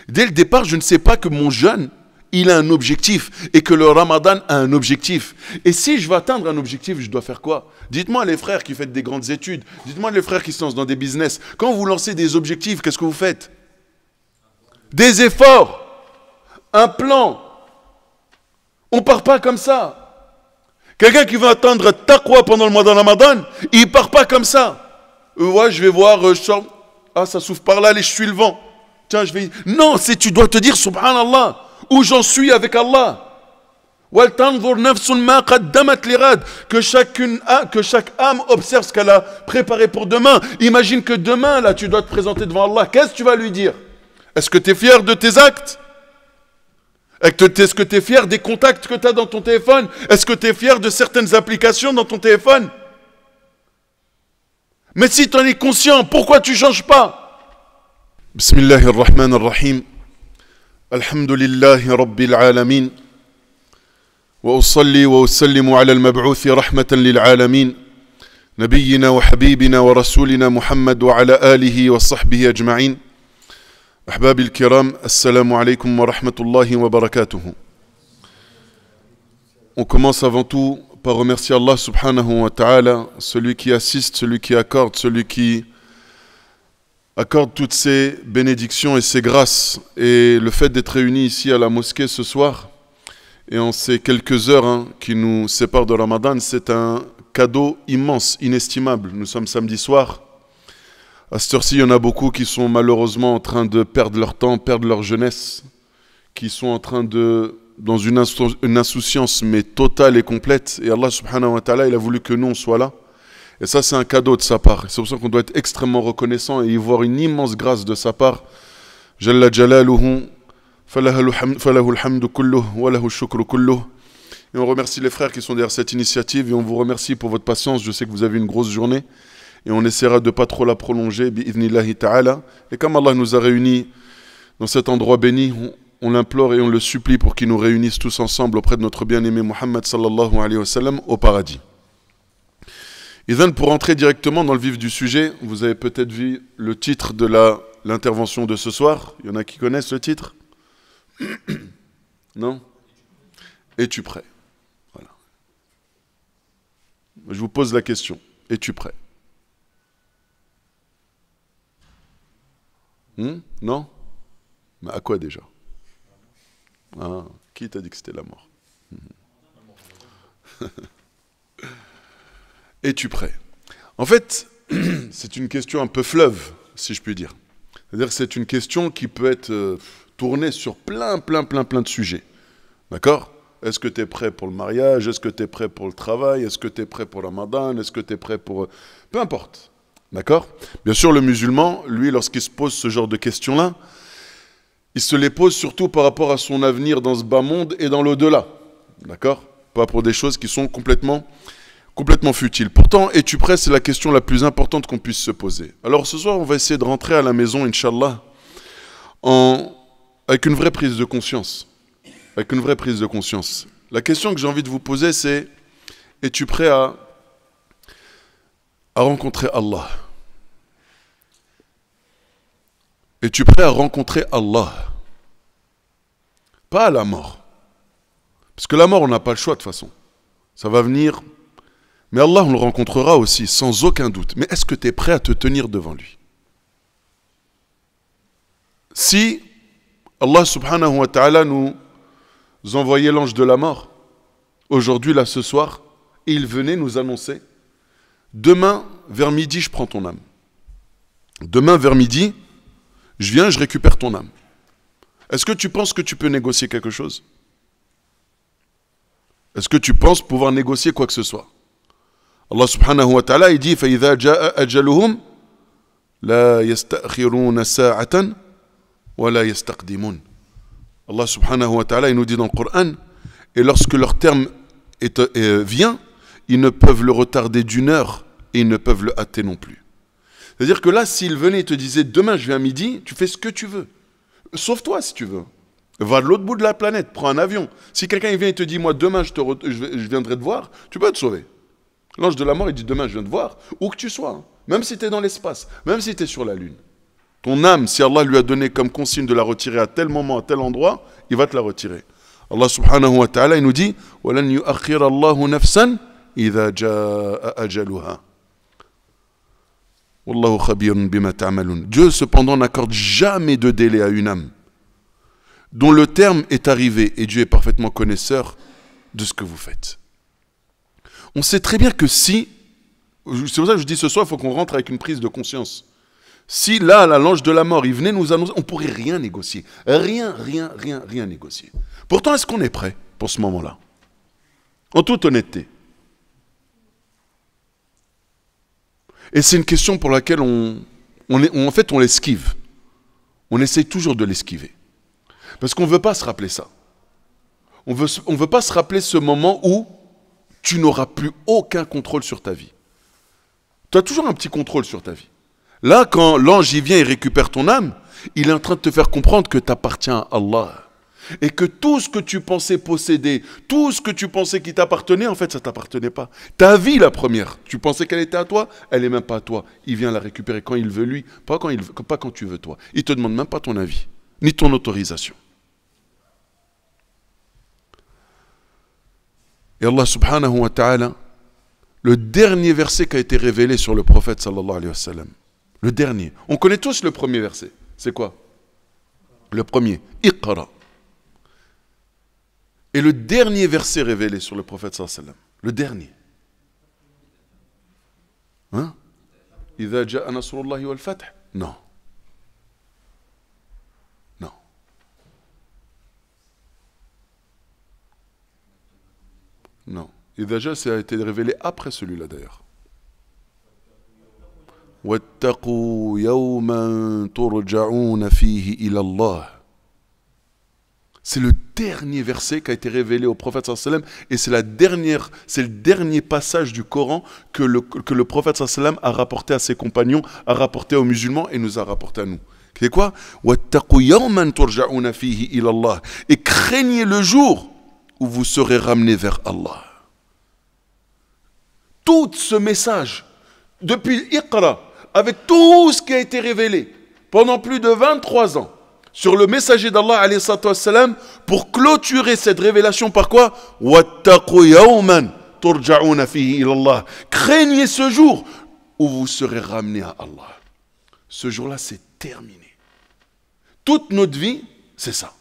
Dès le départ, je ne sais pas que mon jeûne, il a un objectif et que le ramadan a un objectif. Et si je veux atteindre un objectif, je dois faire quoi? Dites-moi les frères qui faites des grandes études, dites-moi les frères qui se lancent dans des business. Quand vous lancez des objectifs, qu'est-ce que vous faites? Des efforts, un plan. On ne part pas comme ça. Quelqu'un qui veut atteindre taqwa pendant le mois de Ramadan, il ne part pas comme ça. Ouais, je vais voir, je sors. Ah, ça souffle par là, allez, je suis le vent. Tiens, je vais... Non, tu dois te dire, subhanallah, où j'en suis avec Allah. Que chaque âme observe ce qu'elle a préparé pour demain. Imagine que demain, là, tu dois te présenter devant Allah. Qu'est-ce que tu vas lui dire? Est-ce que tu es fier de tes actes? Est-ce que tu es fier des contacts que tu as dans ton téléphone? Est-ce que tu es fier de certaines applications dans ton téléphone? Mais si tu en es conscient, pourquoi tu ne changes pas? Bismillahirrahmanirrahim. Alhamdulillahi Rabbil Alamin. وأصلي وأسلم على المبعوث رحمة للعالمين نبينا وحبيبنا ورسولنا محمد وعلى آله وصحبه أجمعين أحبابي الكرام السلام عليكم ورحمة الله وبركاته. On commence avant tout par remercier Allah subhanahu wa ta'ala, celui qui assiste, celui qui accorde, celui qui accorde toutes ses bénédictions et ses grâces. Et le fait d'être réunis ici à la mosquée ce soir, et en ces quelques heures qui nous séparent de Ramadan, c'est un cadeau immense, inestimable. Nous sommes samedi soir. À cette heure-ci, il y en a beaucoup qui sont malheureusement en train de perdre leur temps, perdre leur jeunesse, qui sont en train de, dans une insouciance mais totale et complète. Et Allah subhanahu wa ta'ala, il a voulu que nous, on soit là. Et ça, c'est un cadeau de sa part. C'est pour ça qu'on doit être extrêmement reconnaissant et y voir une immense grâce de sa part. Jalla jalaluhu. Et on remercie les frères qui sont derrière cette initiative et on vous remercie pour votre patience. Je sais que vous avez une grosse journée et on essaiera de ne pas trop la prolonger bi'idhnillahi ta'ala. Et comme Allah nous a réunis dans cet endroit béni, on l'implore et on le supplie pour qu'il nous réunisse tous ensemble auprès de notre bien-aimé Muhammad sallallahu alayhi wa sallam au paradis. Et then, pour entrer directement dans le vif du sujet, vous avez peut-être vu le titre de l'intervention de ce soir. Il y en a qui connaissent le titre? Non? Es-tu prêt? Voilà. Je vous pose la question. Es-tu prêt? Non? Mais à quoi déjà? Ah, qui t'a dit que c'était la mort? Es-tu prêt? En fait, c'est une question un peu fleuve, si je puis dire. C'est-à-dire que c'est une question qui peut être tournée sur plein de sujets. D'accord? Est-ce que tu es prêt pour le mariage? Est-ce que tu es prêt pour le travail? Est-ce que tu es prêt pour le Ramadan? Est-ce que tu es prêt pour... Peu importe. D'accord? Bien sûr, le musulman, lui, lorsqu'il se pose ce genre de questions-là, il se les pose surtout par rapport à son avenir dans ce bas monde et dans l'au-delà. D'accord? Pas pour des choses qui sont complètement futiles. Pourtant, es-tu prêt? C'est la question la plus importante qu'on puisse se poser. Alors ce soir, on va essayer de rentrer à la maison, Inch'Allah, avec une vraie prise de conscience. Avec une vraie prise de conscience. La question que j'ai envie de vous poser, c'est: es-tu prêt à rencontrer Allah? Es-tu prêt à rencontrer Allah? Pas à la mort. Parce que la mort, on n'a pas le choix de toute façon. Ça va venir. Mais Allah, on le rencontrera aussi, sans aucun doute. Mais est-ce que tu es prêt à te tenir devant lui? Si Allah subhanahu wa ta'ala nous envoyait l'ange de la mort, aujourd'hui, là, ce soir, et il venait nous annoncer: demain, vers midi, je prends ton âme. Demain, vers midi, je viens, je récupère ton âme. Est-ce que tu penses que tu peux négocier quelque chose? Est-ce que tu penses pouvoir négocier quoi que ce soit? Allah subhanahu wa ta'ala, il dit: فَإِذَا جَاءَ أَجَلُهُمْ لَا يَسْتَأْخِرُونَ سَاعَةً وَلَا يَسْتَقْدِمُونَ. Allah subhanahu wa ta'ala, il nous dit dans le Coran, et lorsque leur terme vient, ils ne peuvent le retarder d'une heure et ils ne peuvent le hâter non plus. C'est-à-dire que là, s'il venait et te disait: demain je viens à midi, tu fais ce que tu veux. Sauve-toi si tu veux. Va de l'autre bout de la planète, prends un avion. Si quelqu'un vient et te dit: moi demain je viendrai te voir, tu peux te sauver. L'ange de la mort, il dit: demain je viens te voir, où que tu sois, hein. Même si tu es dans l'espace, même si tu es sur la lune. Ton âme, si Allah lui a donné comme consigne de la retirer à tel moment, à tel endroit, il va te la retirer. Allah subhanahu wa ta'ala, il nous dit وَلَنْ يُؤَخِّرَ اللَّهُ نَفْسًا إِذَا جَاءَ أَجَلُهَا وَاللَّهُ خَبِيرٌ بِمَا تَعْمَلُونَ. Dieu, cependant, n'accorde jamais de délai à une âme dont le terme est arrivé, et Dieu est parfaitement connaisseur de ce que vous faites. On sait très bien que si, c'est pour ça que je dis ce soir, il faut qu'on rentre avec une prise de conscience. Si là, l'ange de la mort, il venait nous annoncer, on ne pourrait rien négocier. Rien négocier. Pourtant, est-ce qu'on est prêt pour ce moment-là? En toute honnêteté. Et c'est une question pour laquelle en fait, on l'esquive. On essaye toujours de l'esquiver. Parce qu'on ne veut pas se rappeler ça. On veut pas se rappeler ce moment où tu n'auras plus aucun contrôle sur ta vie. Tu as toujours un petit contrôle sur ta vie. Là, quand l'ange y vient et récupère ton âme, il est en train de te faire comprendre que tu appartiens à Allah. Et que tout ce que tu pensais posséder, tout ce que tu pensais qui t'appartenait, en fait, ça ne t'appartenait pas. Ta vie, la première, tu pensais qu'elle était à toi, elle n'est même pas à toi. Il vient la récupérer quand il veut lui, pas quand tu veux toi. Il ne te demande même pas ton avis, ni ton autorisation. Et Allah subhanahu wa ta'ala, le dernier verset qui a été révélé sur le prophète sallallahu alayhi wa sallam, le dernier. On connaît tous le premier verset. C'est quoi? Le premier. Iqra. Et le dernier verset révélé sur le prophète sallallahu alayhi wa sallam. Le dernier. Hein? Idha ja'a nasrullahi wal fath? Non. Non. Non. Idha ja'a, ça a été révélé après celui-là d'ailleurs. وَاتَّقُوا يَوْمًا تُرْجَعُونَ فِيهِ إِلَى اللَّهِ. C'est le dernier verset qui a été révélé au prophète sallallahu alayhi wa sallam, et c'est le dernier passage du Coran que le prophète sallallahu alayhi wa sallam a rapporté à ses compagnons, a rapporté aux musulmans et nous a rapporté à nous. C'est quoi? وَاتَّقُوا يَوْمًا تُرْجَعُونَ فِيهِ إِلَى اللَّهِ. Et craignez le jour où vous serez ramenés vers Allah. Tout ce message, depuis Iqra, avec tout ce qui a été révélé pendant plus de 23 ans sur le messager d'Allah alayhi salatu wassalam, pour clôturer cette révélation par quoi? Wattaqu yawman turja'una fihi ila Allah. Craignez ce jour où vous serez ramenés à Allah. Ce jour-là, c'est terminé. Toute notre vie, c'est ça.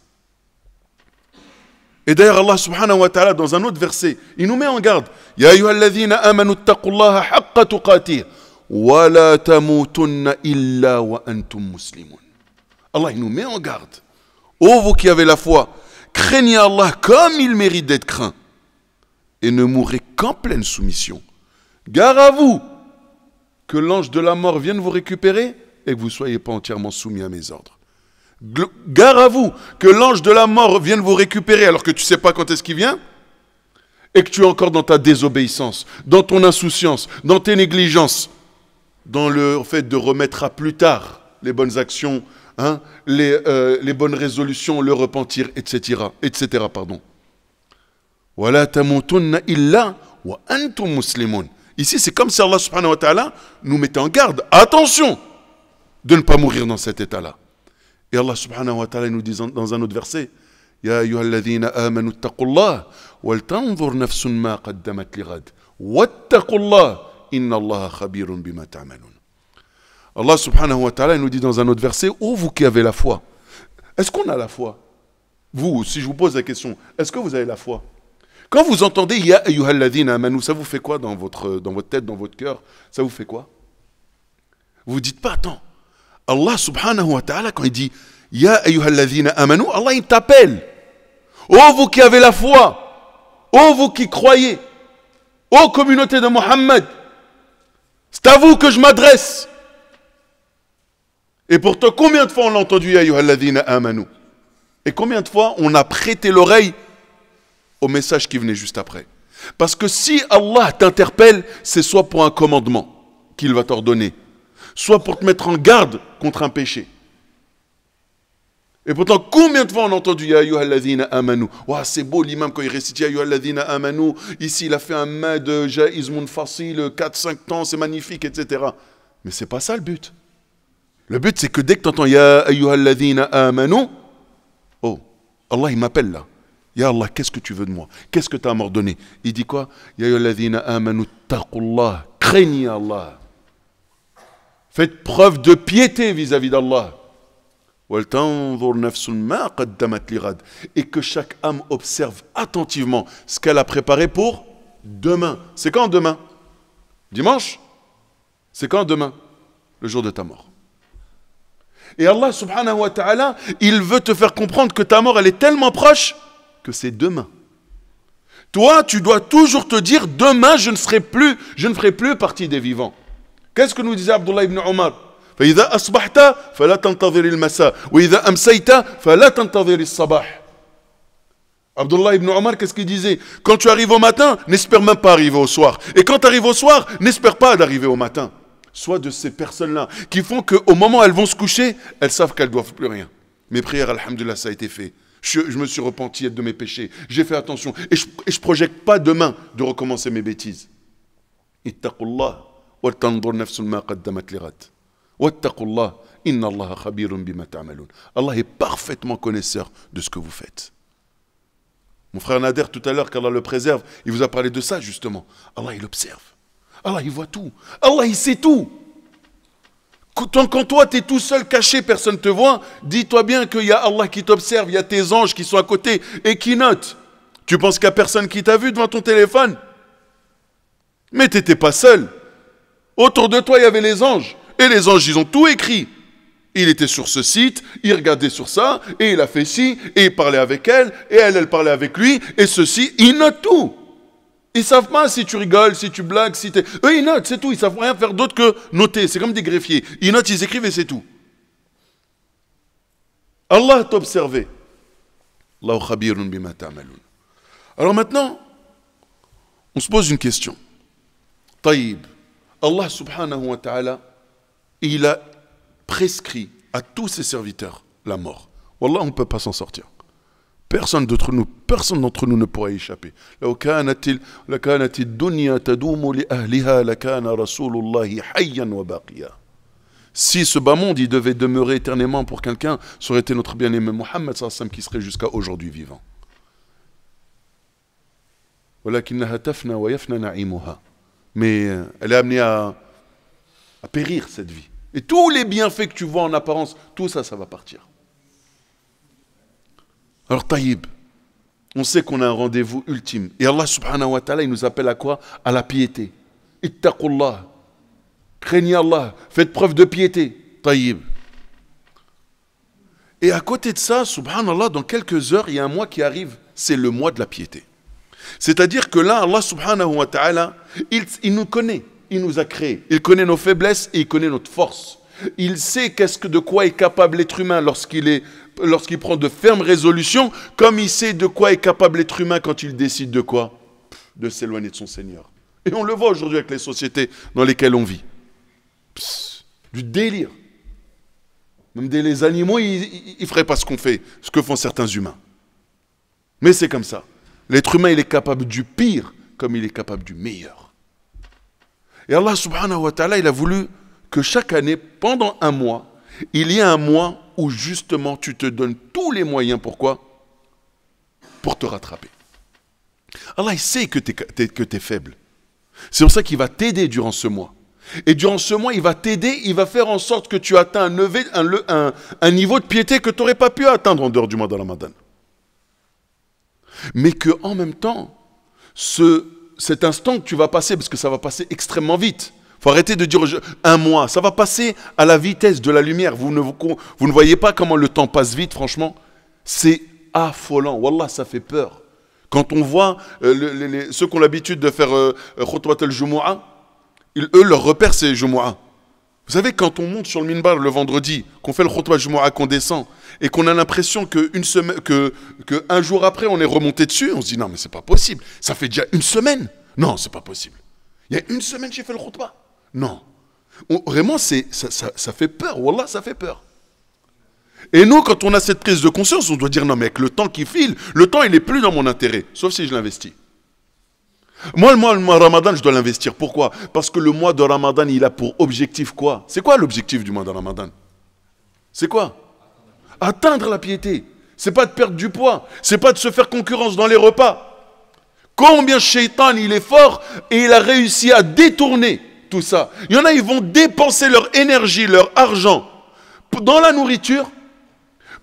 Et d'ailleurs, Allah subhanahu wa ta'ala, dans un autre verset, il nous met en garde. Ya ayyuhalladhina amanu ittaqullaha haqqa tuqatih. وَلَا تَمُوتُنَّ إِلَّا وَأَنْتُمْ مُسْلِمُونَ. Allah, il nous met en garde. Ô vous qui avez la foi, craignez Allah comme il mérite d'être craint et ne mourrez qu'en pleine soumission. Gare à vous que l'ange de la mort vienne vous récupérer et que vous ne soyez pas entièrement soumis à mes ordres. Gare à vous que l'ange de la mort vienne vous récupérer alors que tu ne sais pas quand est-ce qu'il vient et que tu es encore dans ta désobéissance, dans ton insouciance, dans tes négligences, dans le fait de remettre à plus tard les bonnes actions, hein, les bonnes résolutions, le repentir, etc. Pardon. وَلَا تَمُوتُنَّ إِلَّا وَأَنْتُمْ مُسْلِمُونَ. Ici, c'est comme si Allah subhanahu wa ta'ala nous mettait en garde. Attention de ne pas mourir dans cet état-là. Et Allah subhanahu wa ta'ala nous dit dans un autre verset, يَا أَيُّهَا الَّذِينَ آمَنُوا اتَّقُوا اللَّهَ وَلْتَنْظُرْ نَفْسٌ مَا قَدَّمَتْ لِغَدٍ وَاتَّقُوا اللَّهَ Inna Allah khabirun bima ta'malun. Allah subhanahu wa ta'ala nous dit dans un autre verset, ô vous qui avez la foi. Est-ce qu'on a la foi? Vous, si je vous pose la question, est-ce que vous avez la foi? Quand vous entendez Ya ayyuhalladhina amanu, ça vous fait quoi dans votre tête, dans votre cœur? Ça vous fait quoi? Vous dites pas, attends, Allah subhanahu wa ta'ala, quand il dit Ya ayyuhalladhina amanu, Allah il t'appelle. Ô vous qui avez la foi, ô vous qui croyez, ô communauté de Mohammed, c'est à vous que je m'adresse. Et pourtant, combien de fois on l'a entendu Ya ayyuhalladhina amanu? Et combien de fois on a prêté l'oreille au message qui venait juste après? Parce que si Allah t'interpelle, c'est soit pour un commandement qu'il va t'ordonner, soit pour te mettre en garde contre un péché. Et pourtant, combien de fois on a entendu Ya ayyuhalladhina amanu? Wow, c'est beau l'imam quand il récite Ya ayyuhalladhina amanu. Ici, il a fait un mad ja'iz munfasil, 4-5 temps, c'est magnifique, etc. Mais c'est pas ça le but. Le but, c'est que dès que tu entends Ya ayyuhalladhina amanu, oh, Allah, il m'appelle là. Ya Allah, qu'est-ce que tu veux de moi? Qu'est-ce que tu as à m'ordonner? Il dit quoi? Ya ayyuhalladhina amanu taqullah, craignez Allah. Faites preuve de piété vis-à-vis d'Allah. Et que chaque âme observe attentivement ce qu'elle a préparé pour demain. C'est quand demain? Dimanche? C'est quand demain? Le jour de ta mort. Et Allah subhanahu wa ta'ala, il veut te faire comprendre que ta mort, elle est tellement proche que c'est demain. Toi, tu dois toujours te dire, demain, je ne ferai plus partie des vivants. Qu'est-ce que nous disait Abdullah ibn Omar? فإذا أصبحت فلا تنتظر المساء وإذا أمسيت فلا تنتظر الصباح. Abdullah ibn Omar, qu'est-ce qu'il disait? Quand tu arrives au matin, n'espère même pas arriver au soir. Et quand tu arrives au soir, n'espère pas d'arriver au matin. Sois de ces personnes-là qui font qu'au moment où elles vont se coucher, elles savent qu'elles ne doivent plus rien. Mes prières, alhamdulillah, ça a été fait. Je me suis repenti de mes péchés. J'ai fait attention. Et je ne projette pas demain de recommencer mes bêtises. Ittaqullah wa tanzur nafsun ma qaddamat lighad. Wattaqullah, inna Allah khabirun bima ta'malun. Allah est parfaitement connaisseur de ce que vous faites. Mon frère Nader, tout à l'heure, qu'Allah le préserve, il vous a parlé de ça justement. Allah, il observe. Allah, il voit tout. Allah, il sait tout. Quand toi, tu es tout seul, caché, personne ne te voit, dis-toi bien qu'il y a Allah qui t'observe, il y a tes anges qui sont à côté et qui notent. Tu penses qu'il n'y a personne qui t'a vu devant ton téléphone? Mais tu n'étais pas seul. Autour de toi, il y avait les anges. Et les anges, ils ont tout écrit. Il était sur ce site, il regardait sur ça, et il a fait ci, et il parlait avec elle, et elle parlait avec lui, et ceci, ils notent tout. Ils ne savent pas si tu rigoles, si tu blagues, si tu es... Eux, ils notent, c'est tout, ils ne savent rien faire d'autre que noter. C'est comme des greffiers. Ils notent, ils écrivent, et c'est tout. Allah t'a observé. Allahu khabirun bima ta'malun. Alors maintenant, on se pose une question. Taïb, Allah subhanahu wa ta'ala, il a prescrit à tous ses serviteurs la mort. Wallah, on ne peut pas s'en sortir. Personne d'entre nous ne pourra y échapper. Si ce bas monde il devait demeurer éternellement pour quelqu'un, ça aurait été notre bien-aimé Mohammed qui serait jusqu'à aujourd'hui vivant. Mais elle est amenée à périr cette vie. Et tous les bienfaits que tu vois en apparence, tout ça, ça va partir. Alors Taïb, on sait qu'on a un rendez-vous ultime. Et Allah subhanahu wa ta'ala, il nous appelle à quoi? À la piété. Ittaqullah. Craignez Allah. Faites preuve de piété. Taïb. Et à côté de ça, subhanallah, dans quelques heures, il y a un mois qui arrive. C'est le mois de la piété. C'est-à-dire que là, Allah subhanahu wa ta'ala, il nous connaît. Il nous a créés. Il connaît nos faiblesses et il connaît notre force. Il sait de quoi est capable l'être humain lorsqu'il prend de fermes résolutions, comme il sait de quoi est capable l'être humain quand il décide de quoi? De s'éloigner de son Seigneur. Et on le voit aujourd'hui avec les sociétés dans lesquelles on vit. Du délire. Même les animaux, ils ne feraient pas ce que font certains humains. Mais c'est comme ça. L'être humain, il est capable du pire comme il est capable du meilleur. Et Allah subhanahu wa ta'ala, il a voulu que chaque année, pendant un mois, il y ait un mois où justement tu te donnes tous les moyens. Pourquoi? Pour te rattraper. Allah, il sait que tu es faible. C'est pour ça qu'il va t'aider durant ce mois. Et durant ce mois, il va t'aider, il va faire en sorte que tu atteins un niveau de piété que tu n'aurais pas pu atteindre en dehors du mois de Ramadan. Mais qu'en même temps, cet instant que tu vas passer, parce que ça va passer extrêmement vite. Il faut arrêter de dire un mois. Ça va passer à la vitesse de la lumière. Vous ne voyez pas comment le temps passe vite, franchement. C'est affolant. Wallah, ça fait peur. Quand on voit ceux qui ont l'habitude de faire Khutbat al-Jumu'ah, eux, leur repère, c'est Jumu'ah. Vous savez, quand on monte sur le minbar le vendredi, qu'on fait le Khutbat al-Jumu'ah, qu'on descend, et qu'on a l'impression qu'un jour après, on est remonté dessus, on se dit, non, mais c'est pas possible. Ça fait déjà une semaine. Non, c'est pas possible. Il y a une semaine, j'ai fait le khutbah. Non. Vraiment, ça fait peur. Wallah, ça fait peur. Et nous, quand on a cette prise de conscience, on doit dire, non, mais avec le temps qui file, le temps, il n'est plus dans mon intérêt, sauf si je l'investis. Moi, le mois de Ramadan, je dois l'investir. Pourquoi? Parce que le mois de Ramadan, il a pour objectif quoi? C'est quoi l'objectif du mois de Ramadan? C'est quoi? Atteindre la piété. C'est pas de perdre du poids. C'est pas de se faire concurrence dans les repas. Combien Shaitan il est fort et il a réussi à détourner tout ça. Il y en a, ils vont dépenser leur énergie, leur argent dans la nourriture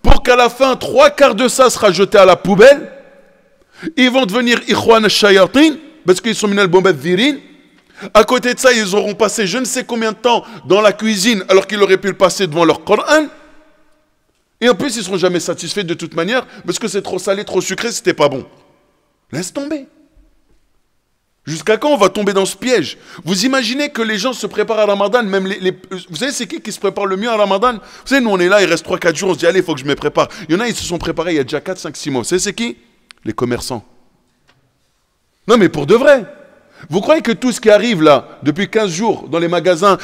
pour qu'à la fin, 3/4 de ça sera jeté à la poubelle. Ils vont devenir Ikhwan al-Shayatin parce qu'ils sont minal bombadhirin. À côté de ça, ils auront passé je ne sais combien de temps dans la cuisine alors qu'ils auraient pu le passer devant leur Coran. Et en plus, ils ne seront jamais satisfaits de toute manière parce que c'est trop salé, trop sucré, c'était pas bon. Laisse tomber. Jusqu'à quand on va tomber dans ce piège? Vous imaginez que les gens se préparent à Ramadan, même vous savez c'est qui se prépare le mieux à Ramadan? Vous savez, nous on est là, il reste 3-4 jours, on se dit allez, il faut que je me prépare. Il y en a, ils se sont préparés il y a déjà 4-5-6 mois. Vous savez c'est qui? Les commerçants. Non mais pour de vrai. Vous croyez que tout ce qui arrive là, depuis 15 jours, dans les magasins,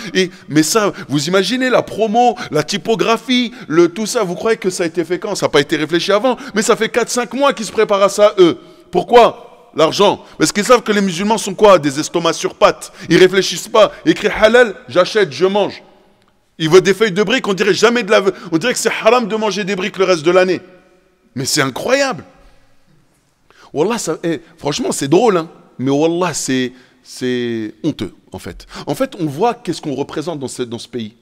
mais ça, vous imaginez la promo, la typographie, tout ça, vous croyez que ça a été fait quand? Ça n'a pas été réfléchi avant, mais ça fait 4-5 mois qu'ils se préparent à ça, eux. Pourquoi? L'argent. Parce qu'ils savent que les musulmans sont quoi? Des estomacs sur pattes. Ils ne réfléchissent pas. Écrit halal, j'achète, je mange. Ils veulent des feuilles de briques, on dirait jamais de la... On dirait que c'est haram de manger des briques le reste de l'année. Mais c'est incroyable. Wallah, ça, franchement, c'est drôle, hein. Mais wallah, c'est honteux, en fait. En fait, on voit qu'est-ce qu'on représente dans ce pays.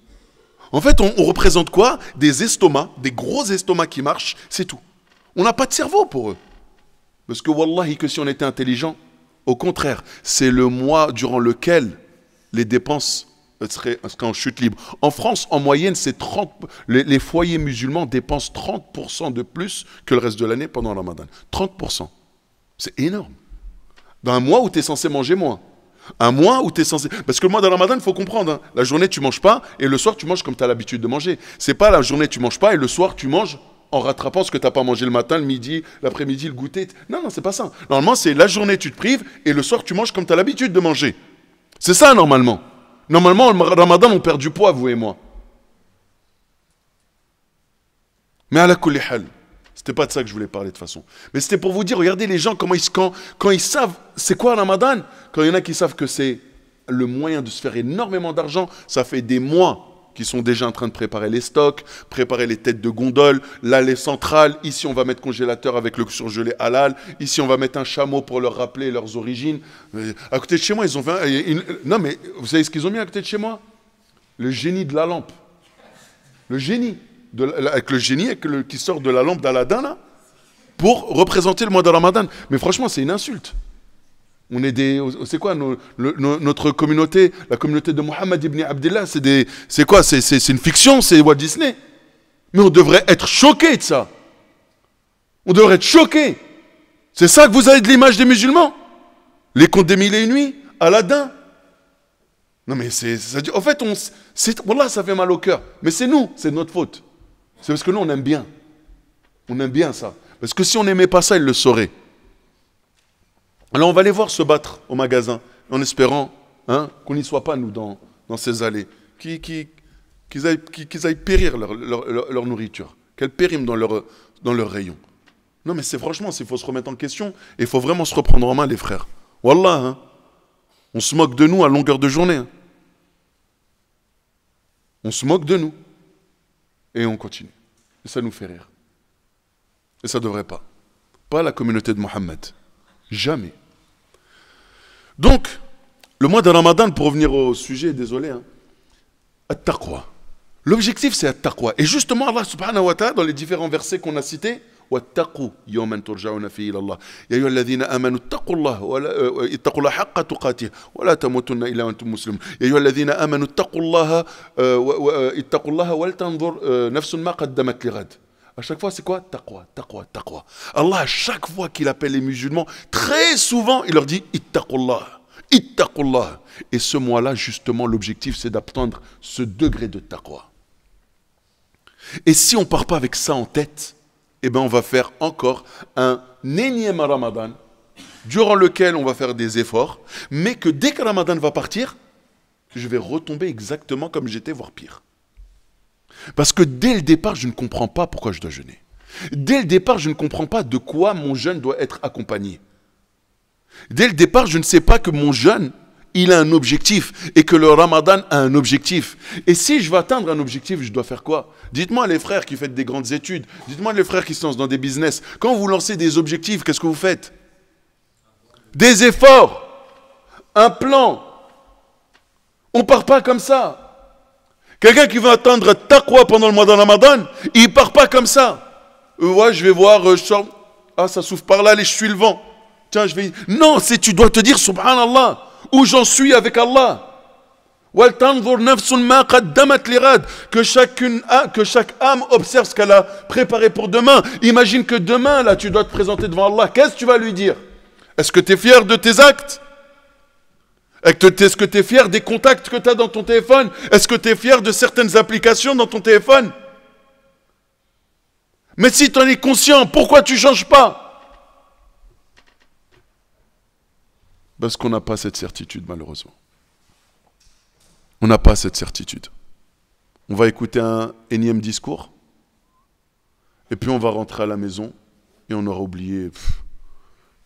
En fait, on représente quoi? Des estomacs, des gros estomacs qui marchent, c'est tout. On n'a pas de cerveau pour eux. Parce que wallahi, que si on était intelligent, au contraire, c'est le mois durant lequel les dépenses seraient en chute libre. En France, en moyenne, c'est 30, les foyers musulmans dépensent 30% de plus que le reste de l'année pendant le Ramadan. 30%. C'est énorme. Dans un mois où tu es censé manger moins. Un mois où tu es censé... Parce que le mois de Ramadan, il faut comprendre. Hein. La journée, tu ne manges pas et le soir, tu manges comme tu as l'habitude de manger. C'est pas la journée, tu ne manges pas et le soir, tu manges en rattrapant ce que tu n'as pas mangé le matin, le midi, l'après-midi, le goûter. Non, non, c'est pas ça. Normalement, c'est la journée, tu te prives et le soir, tu manges comme tu as l'habitude de manger. C'est ça, normalement. Normalement, le Ramadan, on perd du poids, vous et moi. Mais à la kulli hal. C'était pas de ça que je voulais parler de toute façon. Mais c'était pour vous dire, regardez les gens, comment quand ils savent, c'est quoi Ramadan? Quand il y en a qui savent que c'est le moyen de se faire énormément d'argent, ça fait des mois qu'ils sont déjà en train de préparer les stocks, préparer les têtes de gondole, l'allée centrale, ici on va mettre congélateur avec le surgelé halal, ici on va mettre un chameau pour leur rappeler leurs origines. À côté de chez moi, ils ont fait non mais, vous savez ce qu'ils ont mis à côté de chez moi? Le génie de la lampe. Le génie. Avec le génie qui sort de la lampe d'Aladin, là, pour représenter le mois de Ramadan. Mais franchement, c'est une insulte. On est des... C'est quoi notre communauté? La communauté de Mohammed ibn Abdullah, c'est quoi? C'est une fiction, c'est Walt Disney. Mais on devrait être choqués de ça. On devrait être choqués. C'est ça que vous avez de l'image des musulmans? Les contes des mille et une nuits? Aladin? Non mais en fait, voilà, ça fait mal au cœur. Mais c'est nous, c'est de notre faute. C'est parce que nous, on aime bien. On aime bien ça. Parce que si on n'aimait pas ça, ils le sauraient. Alors on va les voir se battre au magasin, en espérant qu'on n'y soit pas, nous, dans ces allées. Qu'ils aillent périr leur nourriture. Qu'elles périment dans leur rayon. Non mais c'est franchement, il faut se remettre en question. Et il faut vraiment se reprendre en main, les frères. Wallah, on se moque de nous à longueur de journée. On se moque de nous. Et on continue. Et ça nous fait rire. Et ça ne devrait pas. Pas la communauté de Mohammed. Jamais. Donc, le mois de Ramadan, pour revenir au sujet, désolé, at-taqwa. L'objectif, c'est at-taqwa. Et justement, Allah subhanahu wa ta'ala, dans les différents versets qu'on a cités, واتقوا يوما ترجعون فيه الى الله يا ايها الذين امنوا اتقوا الله حق تقاته ولا تموتن الا وانتم مسلمون يا ايها الذين امنوا اتقوا الله ولتنظر نفس ما قدمت لغد. À chaque fois, c'est quoi? Taqwa, taqwa, taqwa. Allah, à chaque fois qu'il appelle les musulmans, très souvent, il leur dit ittaqullah, ittaqullah. Et ce mois-là, justement, l'objectif, c'est d'atteindre ce degré de taqwa. Et si on ne part pas avec ça en tête, eh bien, on va faire encore un énième Ramadan, durant lequel on va faire des efforts, mais que dès que Ramadan va partir, je vais retomber exactement comme j'étais, voire pire. Parce que dès le départ, je ne comprends pas pourquoi je dois jeûner. Dès le départ, je ne comprends pas de quoi mon jeûne doit être accompagné. Dès le départ, je ne sais pas que mon jeûne, il a un objectif et que le Ramadan a un objectif. Et si je veux atteindre un objectif, je dois faire quoi? Dites-moi les frères qui font des grandes études, dites-moi les frères qui se lancent dans des business. Quand vous lancez des objectifs, qu'est-ce que vous faites? Des efforts, un plan. On ne part pas comme ça. Quelqu'un qui veut atteindre taqwa pendant le mois de Ramadan, il ne part pas comme ça. Ouais, je vais voir, je sors. Ah, ça souffle par là, allez, je suis le vent. Tiens, je vais... Non, tu dois te dire, subhanallah, où j'en suis avec Allah. Que chaque âme observe ce qu'elle a préparé pour demain. Imagine que demain, là, tu dois te présenter devant Allah. Qu'est-ce que tu vas lui dire? Est-ce que tu es fier de tes actes? Est-ce que tu es fier des contacts que tu as dans ton téléphone? Est-ce que tu es fier de certaines applications dans ton téléphone? Mais si tu en es conscient, pourquoi tu ne changes pas? Parce qu'on n'a pas cette certitude, malheureusement. On n'a pas cette certitude. On va écouter un énième discours, et puis on va rentrer à la maison, et on aura oublié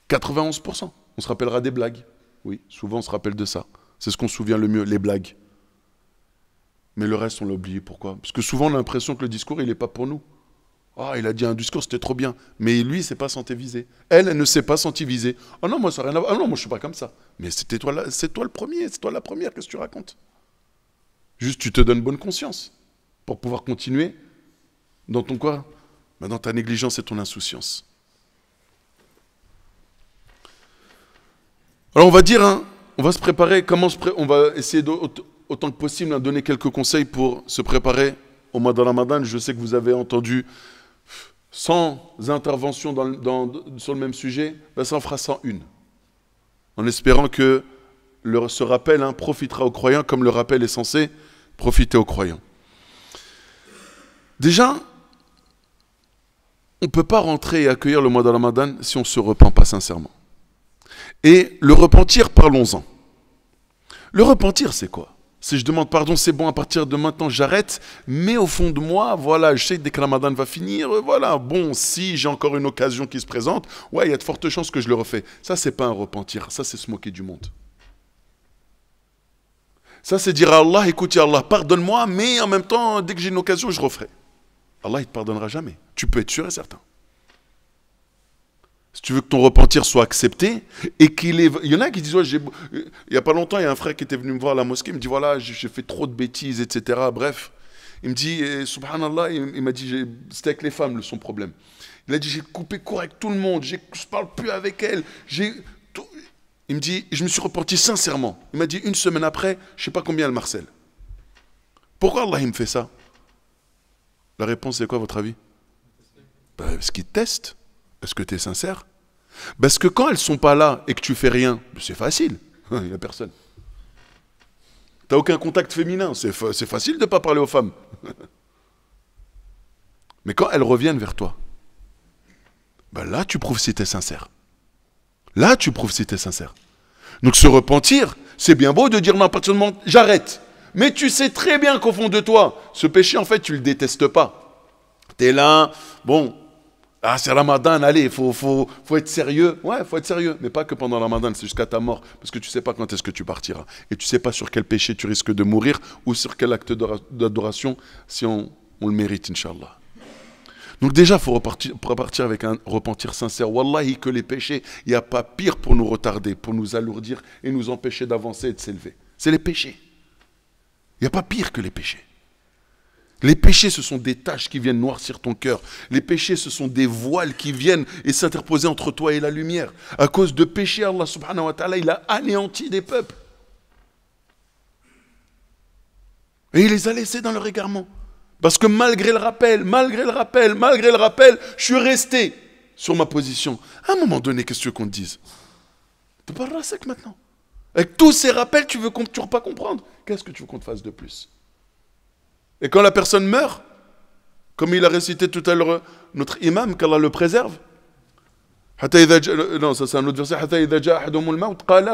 91%. On se rappellera des blagues. Oui, souvent on se rappelle de ça. C'est ce qu'on se souvient le mieux, les blagues. Mais le reste, on l'a oublié. Pourquoi? Parce que souvent, on a l'impression que le discours, il n'est pas pour nous. Ah, il a dit un discours, c'était trop bien. Mais lui, il ne s'est pas senti visé. Elle ne s'est pas sentie visée. Oh non, moi, ça n'a rien à voir. Ah non, moi, je ne suis pas comme ça. Mais c'est toi le premier, c'est toi la première, qu'est-ce que tu racontes? Juste, tu te donnes bonne conscience pour pouvoir continuer dans ton quoi? Dans ta négligence et ton insouciance. Alors, on va dire, hein, on va se préparer, on va essayer autant que possible de donner quelques conseils pour se préparer au mois de Ramadan. Je sais que vous avez entendu 100 interventions sur le même sujet, ben ça en fera 101. En espérant que ce rappel profitera aux croyants comme le rappel est censé profiter aux croyants. Déjà, on ne peut pas rentrer et accueillir le mois de Ramadan si on ne se repent pas sincèrement. Et le repentir, parlons-en. Le repentir, c'est quoi? Si je demande pardon, c'est bon, à partir de maintenant, j'arrête. Mais au fond de moi, voilà, je sais que dès que Ramadan va finir, voilà, bon, si j'ai encore une occasion qui se présente, ouais, il y a de fortes chances que je le refais. Ça, c'est pas un repentir, ça, c'est se moquer du monde. Ça, c'est dire à Allah, écoute, ya Allah, pardonne-moi, mais en même temps, dès que j'ai une occasion, je referai. Allah, il ne te pardonnera jamais. Tu peux être sûr et certain. Si tu veux que ton repentir soit accepté, et qu'il est... Il y en a qui disent, ouais, il n'y a pas longtemps, il y a un frère qui était venu me voir à la mosquée, il me dit, voilà, j'ai fait trop de bêtises, etc. Bref, il me dit, subhanallah, il m'a dit, c'était avec les femmes son problème. Il a dit, j'ai coupé court avec tout le monde, je ne parle plus avec elle, il me dit, je me suis repenti sincèrement. Il m'a dit, une semaine après, je ne sais pas combien elle marcelle. Pourquoi Allah il me fait ça? La réponse, c'est quoi, à votre avis? Parce qu'il te teste. Est-ce que tu es sincère? Parce que quand elles ne sont pas là et que tu fais rien, c'est facile. Il n'y a personne. Tu n'as aucun contact féminin. C'est facile de ne pas parler aux femmes. Mais quand elles reviennent vers toi, ben là, tu prouves si tu es sincère. Là, tu prouves si tu es sincère. Donc, se repentir, c'est bien beau de dire non, à partir du moment où j'arrête. Mais tu sais très bien qu'au fond de toi, ce péché, en fait, tu ne le détestes pas. Tu es là, bon... Ah, c'est Ramadan, allez, faut être sérieux. Ouais, il faut être sérieux. Mais pas que pendant Ramadan, c'est jusqu'à ta mort. Parce que tu ne sais pas quand est-ce que tu partiras. Et tu ne sais pas sur quel péché tu risques de mourir ou sur quel acte d'adoration si on le mérite, Inch'Allah. Donc déjà, il faut repartir avec un repentir sincère. Wallahi, que les péchés, il n'y a pas pire pour nous retarder, pour nous alourdir et nous empêcher d'avancer et de s'élever. C'est les péchés. Il n'y a pas pire que les péchés. Les péchés, ce sont des taches qui viennent noircir ton cœur. Les péchés, ce sont des voiles qui viennent et s'interposer entre toi et la lumière. À cause de péchés, Allah subhanahu wa ta'ala, il a anéanti des peuples. Et il les a laissés dans leur égarement. Parce que malgré le rappel, je suis resté sur ma position. À un moment donné, qu'est-ce que tu veux qu'on te dise? Tu parles à sec maintenant. Avec tous ces rappels, tu ne veux pas comprendre. Qu'est-ce que tu veux qu'on te fasse de plus? Et quand la personne meurt, comme il a récité tout à l'heure notre imam, qu'Allah le préserve, non, ça c'est un autre verset, حتى إذا جاء أحدهم الموت قال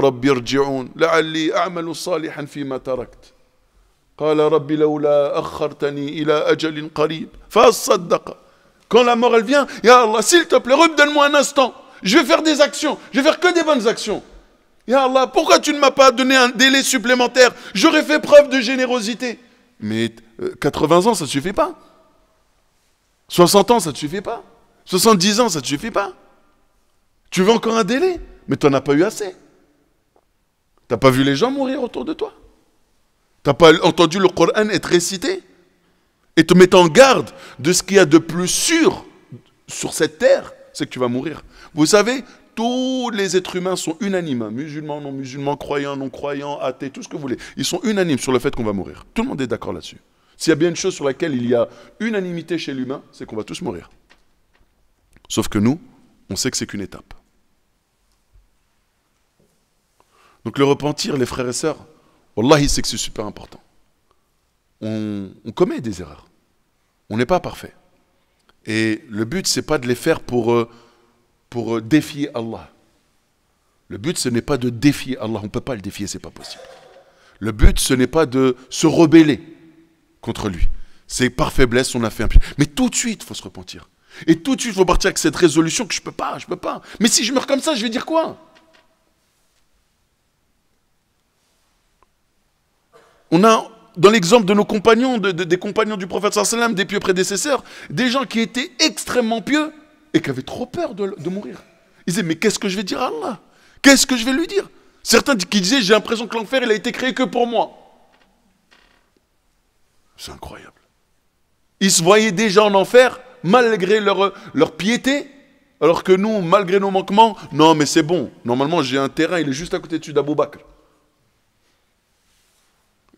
ربي ارجعون لعلي أعمل صالحا فيما تركت قال ربي لولا أخرتني إلى أجل قريب فأصدق. Quand la mort elle vient, Ya Allah, s'il te plaît, redonne-moi un instant, je vais faire des actions, je vais faire que des bonnes actions. Ya Allah, pourquoi tu ne m'as pas donné un délai supplémentaire? J'aurais fait preuve de générosité. Mais 80 ans, ça ne te suffit pas. 60 ans, ça ne te suffit pas. 70 ans, ça ne te suffit pas. Tu veux encore un délai, mais tu n'en as pas eu assez. Tu n'as pas vu les gens mourir autour de toi. Tu n'as pas entendu le Coran être récité et te mettre en garde de ce qu'il y a de plus sûr sur cette terre, c'est que tu vas mourir. Vous savez, tous les êtres humains sont unanimes, musulmans, non musulmans, croyants, non croyants, athées, tout ce que vous voulez. Ils sont unanimes sur le fait qu'on va mourir. Tout le monde est d'accord là-dessus. S'il y a bien une chose sur laquelle il y a unanimité chez l'humain, c'est qu'on va tous mourir. Sauf que nous, on sait que c'est qu'une étape. Donc le repentir, les frères et sœurs, Wallahi, c'est que c'est super important. On commet des erreurs. On n'est pas parfait. Et le but, ce n'est pas de les faire pour défier Allah. Le but, ce n'est pas de défier Allah. On ne peut pas le défier, ce n'est pas possible. Le but, ce n'est pas de se rebeller contre lui. C'est par faiblesse, on a fait un pied. Mais tout de suite, il faut se repentir. Et tout de suite, il faut partir avec cette résolution que je ne peux pas. Mais si je meurs comme ça, je vais dire quoi? On a, dans l'exemple de nos compagnons, des compagnons du prophète sallallahu alayhi wa sallam, des pieux prédécesseurs, des gens qui étaient extrêmement pieux et qui avaient trop peur de mourir. Ils disaient, mais qu'est-ce que je vais dire à Allah? Qu'est-ce que je vais lui dire? Certains qui disaient, j'ai l'impression que l'enfer, il a été créé que pour moi. C'est incroyable. Ils se voyaient déjà en enfer, malgré leur piété, alors que nous, malgré nos manquements, non mais c'est bon, normalement j'ai un terrain, il est juste à côté dessus d'Abou Bakr.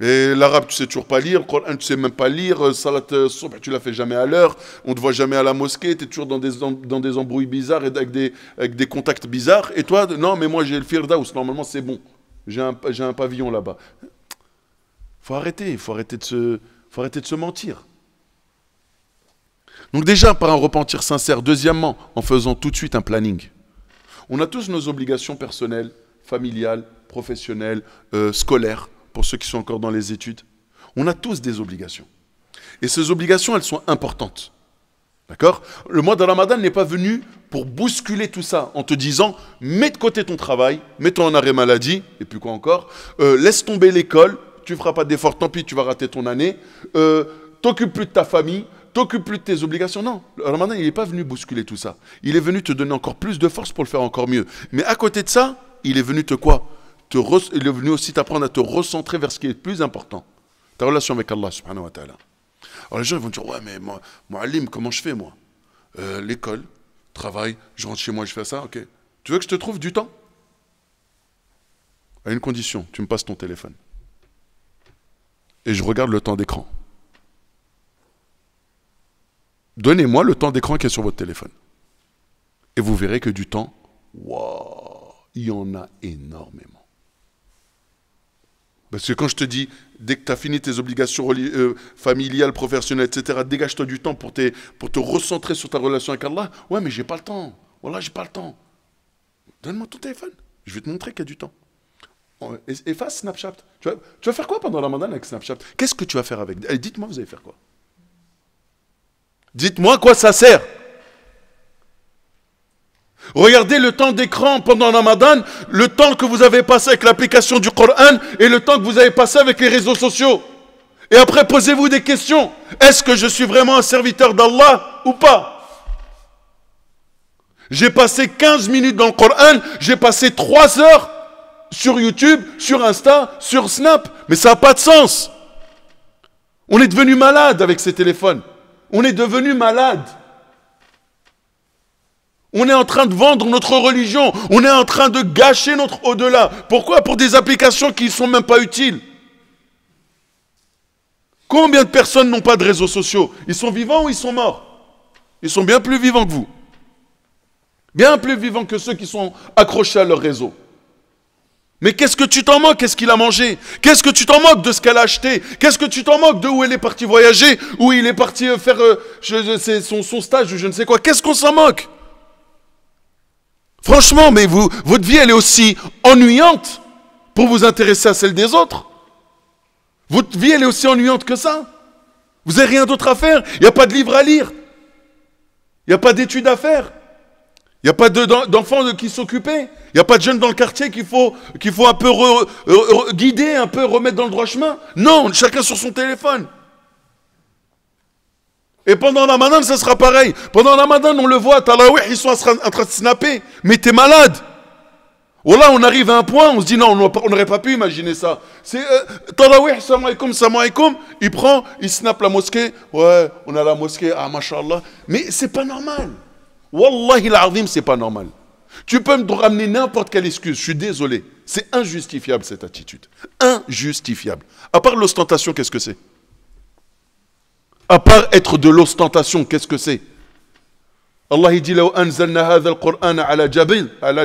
Et l'arabe, tu sais toujours pas lire, le Coran, tu sais même pas lire, salat subh, tu la fais jamais à l'heure, on te voit jamais à la mosquée, tu es toujours dans des embrouilles bizarres et avec des contacts bizarres. Et toi, non, mais moi j'ai le Firdaus, normalement c'est bon. J'ai un pavillon là-bas. Faut arrêter de se mentir. Donc déjà, par un repentir sincère. Deuxièmement, en faisant tout de suite un planning. On a tous nos obligations personnelles, familiales, professionnelles, scolaires, pour ceux qui sont encore dans les études. On a tous des obligations. Et ces obligations, elles sont importantes. D'accord? Le mois de Ramadan n'est pas venu pour bousculer tout ça en te disant « mets de côté ton travail, mets-toi en arrêt maladie, et puis quoi encore, laisse tomber l'école, tu ne feras pas d'efforts, tant pis, tu vas rater ton année, t'occupe plus de ta famille, t'occupe plus de tes obligations. » Non, le Ramadan, il n'est pas venu bousculer tout ça. Il est venu te donner encore plus de force pour le faire encore mieux. Mais à côté de ça, il est venu te quoi? Il est venu aussi t'apprendre à te recentrer vers ce qui est le plus important. Ta relation avec Allah subhanahu wa ta'ala. Alors les gens ils vont dire, ouais mais moi, Mu'allim, comment je fais moi? L'école, travail, je rentre chez moi, je fais ça, ok. Tu veux que je te trouve du temps? À une condition, tu me passes ton téléphone. Et je regarde le temps d'écran. Donnez-moi le temps d'écran qui est sur votre téléphone. Et vous verrez que du temps, waouh, il y en a énormément. Parce que quand je te dis, dès que tu as fini tes obligations familiales, professionnelles, etc., dégage-toi du temps pour te recentrer sur ta relation avec Allah. Ouais, mais j'ai pas le temps. Voilà, j'ai pas le temps. Donne-moi ton téléphone. Je vais te montrer qu'il y a du temps. Efface Snapchat. Tu vas faire quoi pendant le Ramadan avec Snapchat? Qu'est-ce que tu vas faire avec? Allez, dites-moi, vous allez faire quoi? Dites-moi à quoi ça sert. Regardez le temps d'écran pendant le Ramadan, le temps que vous avez passé avec l'application du Coran et le temps que vous avez passé avec les réseaux sociaux. Et après, posez-vous des questions. Est-ce que je suis vraiment un serviteur d'Allah ou pas? J'ai passé 15 minutes dans le Coran, j'ai passé 3 heures sur YouTube, sur Insta, sur Snap. Mais ça n'a pas de sens. On est devenu malade avec ces téléphones. On est devenu malade. On est en train de vendre notre religion. On est en train de gâcher notre au-delà. Pourquoi? Pour des applications qui ne sont même pas utiles. Combien de personnes n'ont pas de réseaux sociaux? Ils sont vivants ou ils sont morts? Ils sont bien plus vivants que vous. Bien plus vivants que ceux qui sont accrochés à leur réseau. Mais qu'est-ce que tu t'en moques? Qu'est-ce qu'il a mangé? Qu'est-ce que tu t'en moques de ce qu'elle a acheté? Qu'est-ce que tu t'en moques de où elle est partie voyager? Où il est parti faire son stage ou je ne sais quoi? Qu'est-ce qu'on s'en moque? Franchement, mais votre vie, elle est aussi ennuyante pour vous intéresser à celle des autres. Votre vie, elle est aussi ennuyante que ça. Vous n'avez rien d'autre à faire. Il n'y a pas de livre à lire. Il n'y a pas d'études à faire. Il n'y a pas d'enfants qui s'occupaient. Il n'y a pas de jeunes dans le quartier qu'il faut un peu guider, un peu remettre dans le droit chemin. Non, chacun sur son téléphone. Et pendant Ramadan, ça sera pareil. Pendant Ramadan, on le voit, Tarawih, ils sont en train de snapper. Mais t'es malade. Voilà, on arrive à un point, on se dit non, on n'aurait pas pu imaginer ça. C'est Tarawih, salam alaikum, il snappe la mosquée. Ouais, on a la mosquée, ah, mashallah. Mais c'est pas normal. Wallahi l'azim, c'est pas normal. Tu peux me ramener n'importe quelle excuse, je suis désolé. C'est injustifiable cette attitude. Injustifiable. À part l'ostentation, qu'est-ce que c'est? À part être de l'ostentation, qu'est-ce que c'est? Allah dit لو أنزلنا هذا القرآن على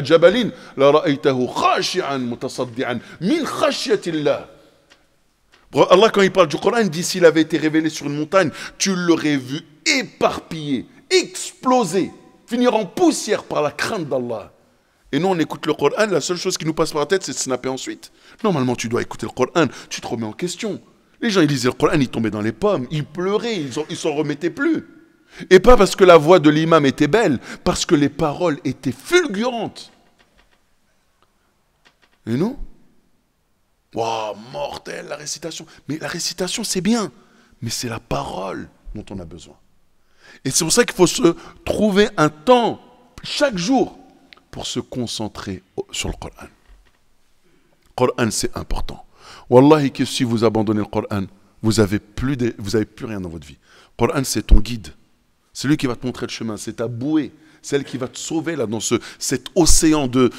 جبل لرأيته خاشعا متصدعا من خشية الله. Allah, quand il parle du Coran, il dit s'il avait été révélé sur une montagne, tu l'aurais vu éparpillé, exploser, finir en poussière par la crainte d'Allah. Et nous, on écoute le Coran, la seule chose qui nous passe par la tête, c'est de snapper ensuite. Normalement, tu dois écouter le Coran, tu te remets en question. Les gens, ils lisaient le Coran, ils tombaient dans les pommes, ils pleuraient, ils s'en remettaient plus. Et pas parce que la voix de l'imam était belle, parce que les paroles étaient fulgurantes. Et nous? Waouh, mortel, la récitation. Mais la récitation, c'est bien, mais c'est la parole dont on a besoin. Et c'est pour ça qu'il faut se trouver un temps, chaque jour, pour se concentrer sur le Coran. Le Coran, c'est important. Wallahi, que si vous abandonnez le Coran, vous n'avez plus rien dans votre vie. Le Coran, c'est ton guide. C'est lui qui va te montrer le chemin. C'est ta bouée. C'est elle qui va te sauver là, dans cet océan de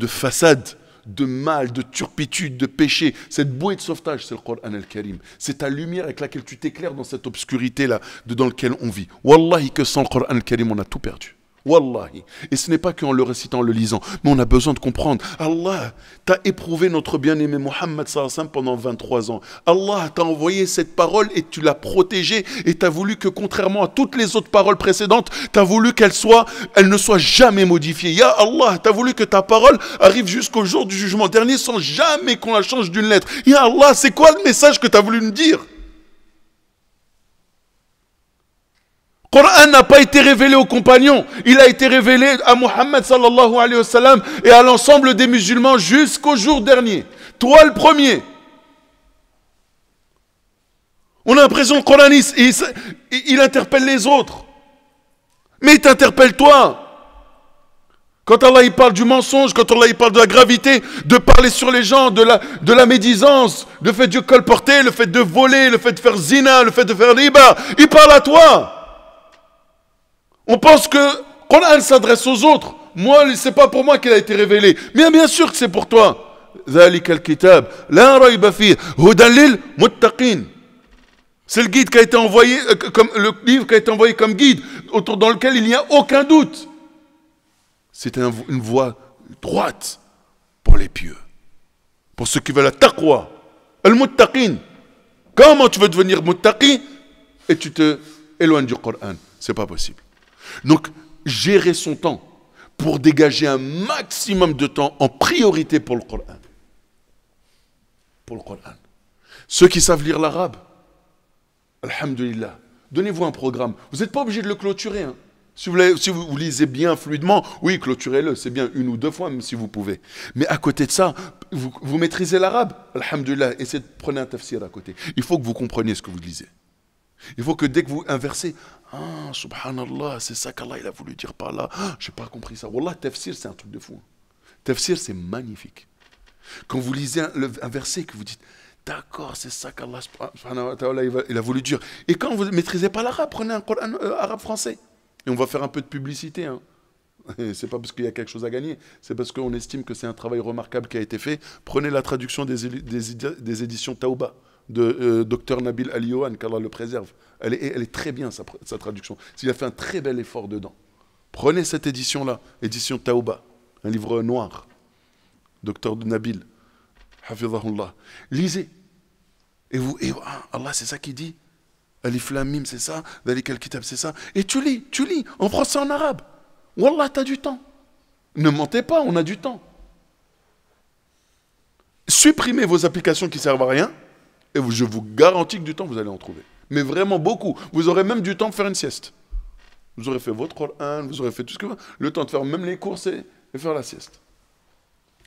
façade, de mal, de turpitude, de péché. Cette bouée de sauvetage, c'est le Coran al-Karim. C'est ta lumière avec laquelle tu t'éclaires dans cette obscurité-là dans laquelle on vit. Wallahi, que sans le Coran al-Karim, on a tout perdu. Wallahi. Et ce n'est pas qu'en le récitant, en le lisant, mais on a besoin de comprendre. Allah t'a éprouvé notre bien-aimé Mohammed sallallahu alayhi wa sallam pendant 23 ans. Allah t'a envoyé cette parole et tu l'as protégée et t'as voulu que, contrairement à toutes les autres paroles précédentes, t'as voulu qu'elle ne soit jamais modifiée. Ya Allah, t'as voulu que ta parole arrive jusqu'au jour du jugement dernier sans jamais qu'on la change d'une lettre. Ya Allah, c'est quoi le message que t'as voulu nous dire? Le Coran n'a pas été révélé aux compagnons, il a été révélé à Mohammed sallallahu alayhi wa sallam et à l'ensemble des musulmans jusqu'au jour dernier. Toi le premier. On a l'impression que le Coran, il interpelle les autres. Mais il t'interpelle toi. Quand Allah il parle du mensonge, quand Allah il parle de la gravité, de parler sur les gens, de la médisance, le fait de colporter, le fait de voler, le fait de faire zina, le fait de faire riba, il parle à toi. On pense que le Coran s'adresse aux autres. Moi, c'est pas pour moi qu'il a été révélé. Mais bien sûr que c'est pour toi. C'est le guide qui a été envoyé, le livre qui a été envoyé comme guide, dans lequel il n'y a aucun doute. C'est une voie droite pour les pieux. Pour ceux qui veulent la taqwa. Al-muttaqin. Comment tu veux devenir muttaqi et tu te éloignes du Coran? C'est pas possible. Donc, gérer son temps pour dégager un maximum de temps en priorité pour le Coran. Pour le Coran. Ceux qui savent lire l'arabe, alhamdulillah, donnez-vous un programme. Vous n'êtes pas obligé de le clôturer. Hein. Si vous lisez bien fluidement, oui, clôturez-le, c'est bien 1 ou 2 fois, même si vous pouvez. Mais à côté de ça, vous maîtrisez l'arabe, alhamdulillah, et prenez un tafsir à côté. Il faut que vous compreniez ce que vous lisez. Il faut que dès que vous inversez, ah, subhanallah, c'est ça qu'Allah il a voulu dire par là. Ah, j'ai pas compris ça. Wallah, tafsir, c'est un truc de fou. Tafsir, c'est magnifique. Quand vous lisez un verset, que vous dites, d'accord, c'est ça qu'Allah il a voulu dire. Et quand vous ne maîtrisez pas l'arabe, prenez un Coran arabe français. Et on va faire un peu de publicité. Hein. C'est pas parce qu'il y a quelque chose à gagner, c'est parce qu'on estime que c'est un travail remarquable qui a été fait. Prenez la traduction des éditions Taouba de Dr Nabil Aliohan, qu'Allah le préserve. Elle est très bien, sa traduction. Il a fait un très bel effort dedans. Prenez cette édition-là, édition Taouba, un livre noir, Dr Nabil, Hafizahullah. Lisez. Et Allah, c'est ça qu'il dit. Alif Lam Mim, c'est ça. Dhalik al-Kitab, c'est ça. Et tu lis, en français, en arabe. Wallah, t'as du temps. Ne mentez pas, on a du temps. Supprimez vos applications qui ne servent à rien. Et je vous garantis que du temps, vous allez en trouver. Mais vraiment beaucoup. Vous aurez même du temps pour faire une sieste. Vous aurez fait votre Coran, vous aurez fait tout ce que vous... Le temps de faire même les courses et faire la sieste.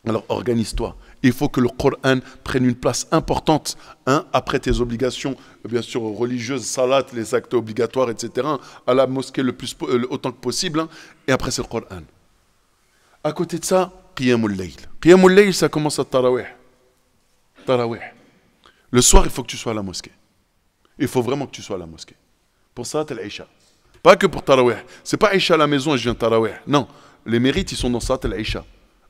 Alors organise-toi. Il faut que le Coran prenne une place importante après tes obligations, bien sûr, religieuses, salat, les actes obligatoires, etc. À la mosquée autant que possible. Et après, c'est le Coran. À côté de ça, Qiyamul Layl. Qiyamul Layl, ça commence à Tarawih. Tarawih. Le soir, il faut que tu sois à la mosquée. Il faut vraiment que tu sois à la mosquée. Pour Salat al-Isha. Pas que pour Tarawih. C'est pas Isha à la maison et je viens Tarawih. Non. Les mérites, ils sont dans Salat al-Isha.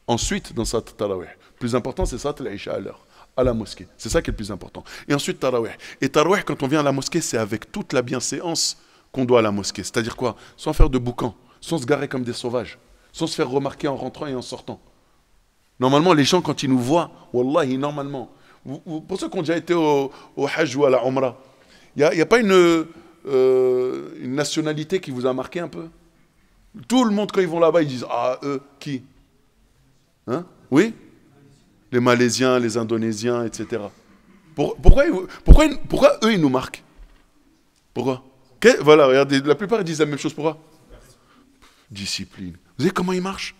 Ensuite, dans Salat Tarawih. Le plus important, c'est Salat al-Isha à l'heure, à la mosquée. C'est ça qui est le plus important. Et ensuite, Tarawih. Et Tarawih, quand on vient à la mosquée, c'est avec toute la bienséance qu'on doit à la mosquée. C'est-à-dire quoi? Sans faire de boucan, sans se garer comme des sauvages, sans se faire remarquer en rentrant et en sortant. Normalement, les gens, quand ils nous voient, wallahi, normalement, pour ceux qui ont déjà été au Hajj ou à la Umrah, il n'y a pas une nationalité qui vous a marqué un peu? Tout le monde, quand ils vont là-bas, ils disent « Ah, eux, qui ?» Hein? Oui? Les Malaisiens, les Indonésiens, etc. Pourquoi eux, ils nous marquent? Pourquoi? Voilà, regardez, la plupart ils disent la même chose. Pourquoi? Discipline. Vous savez comment ils marchent?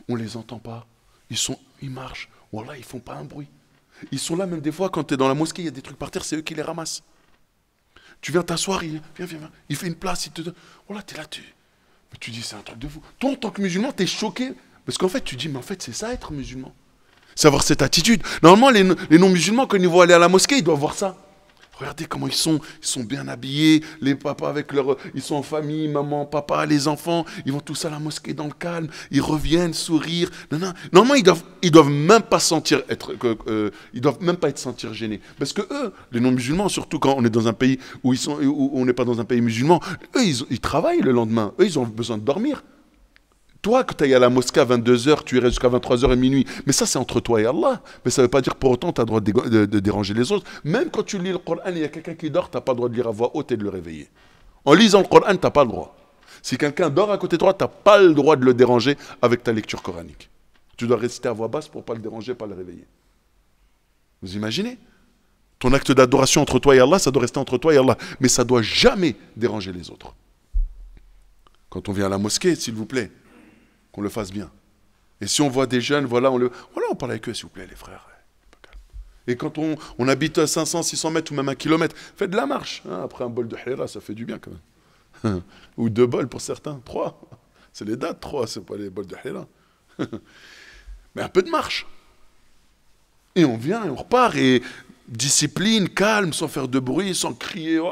On ne les entend pas. Ils marchent. Voilà, ils ne font pas un bruit. Ils sont là, même des fois, quand tu es dans la mosquée, il y a des trucs par terre, c'est eux qui les ramassent. Tu viens t'asseoir, viens. Il fait une place, il te donne. Voilà, tu es là, mais tu dis, c'est un truc de fou. Toi, en tant que musulman, tu es choqué. Parce qu'en fait, tu dis, mais en fait, c'est ça être musulman. C'est avoir cette attitude. Normalement, les non-musulmans, quand ils vont aller à la mosquée, ils doivent voir ça. Regardez comment ils sont bien habillés, les papas avec ils sont en famille, maman, papa, les enfants, ils vont tous à la mosquée dans le calme, ils reviennent, sourire. Non. Normalement, ils doivent même pas ils doivent même pas être sentir gênés. Parce que eux, les non-musulmans, surtout quand on est dans un pays où on n'est pas dans un pays musulman, eux, ils travaillent le lendemain. Eux, ils ont besoin de dormir. Toi, que tu ailles à la mosquée à 22h, tu irais jusqu'à 23h et minuit. Mais ça, c'est entre toi et Allah. Mais ça ne veut pas dire pour autant que tu as le droit de déranger les autres. Même quand tu lis le Coran et il y a quelqu'un qui dort, tu n'as pas le droit de lire à voix haute et de le réveiller. En lisant le Coran, tu n'as pas le droit. Si quelqu'un dort à côté de toi, tu n'as pas le droit de le déranger avec ta lecture coranique. Tu dois réciter à voix basse pour ne pas le déranger, pas le réveiller. Vous imaginez? Ton acte d'adoration entre toi et Allah, ça doit rester entre toi et Allah. Mais ça ne doit jamais déranger les autres. Quand on vient à la mosquée, s'il vous plaît, qu'on le fasse bien. Et si on voit des jeunes, voilà, on parle avec eux, s'il vous plaît, les frères. Et quand on habite à 500, 600 mètres ou même 1 kilomètre, faites de la marche. Hein, après un bol de Hira, ça fait du bien quand même. Ou 2 bols pour certains, 3. C'est les dates, 3, c'est pas les bols de Hira. Mais un peu de marche. Et on vient, et on repart, et discipline, calme, sans faire de bruit, sans crier. Oh,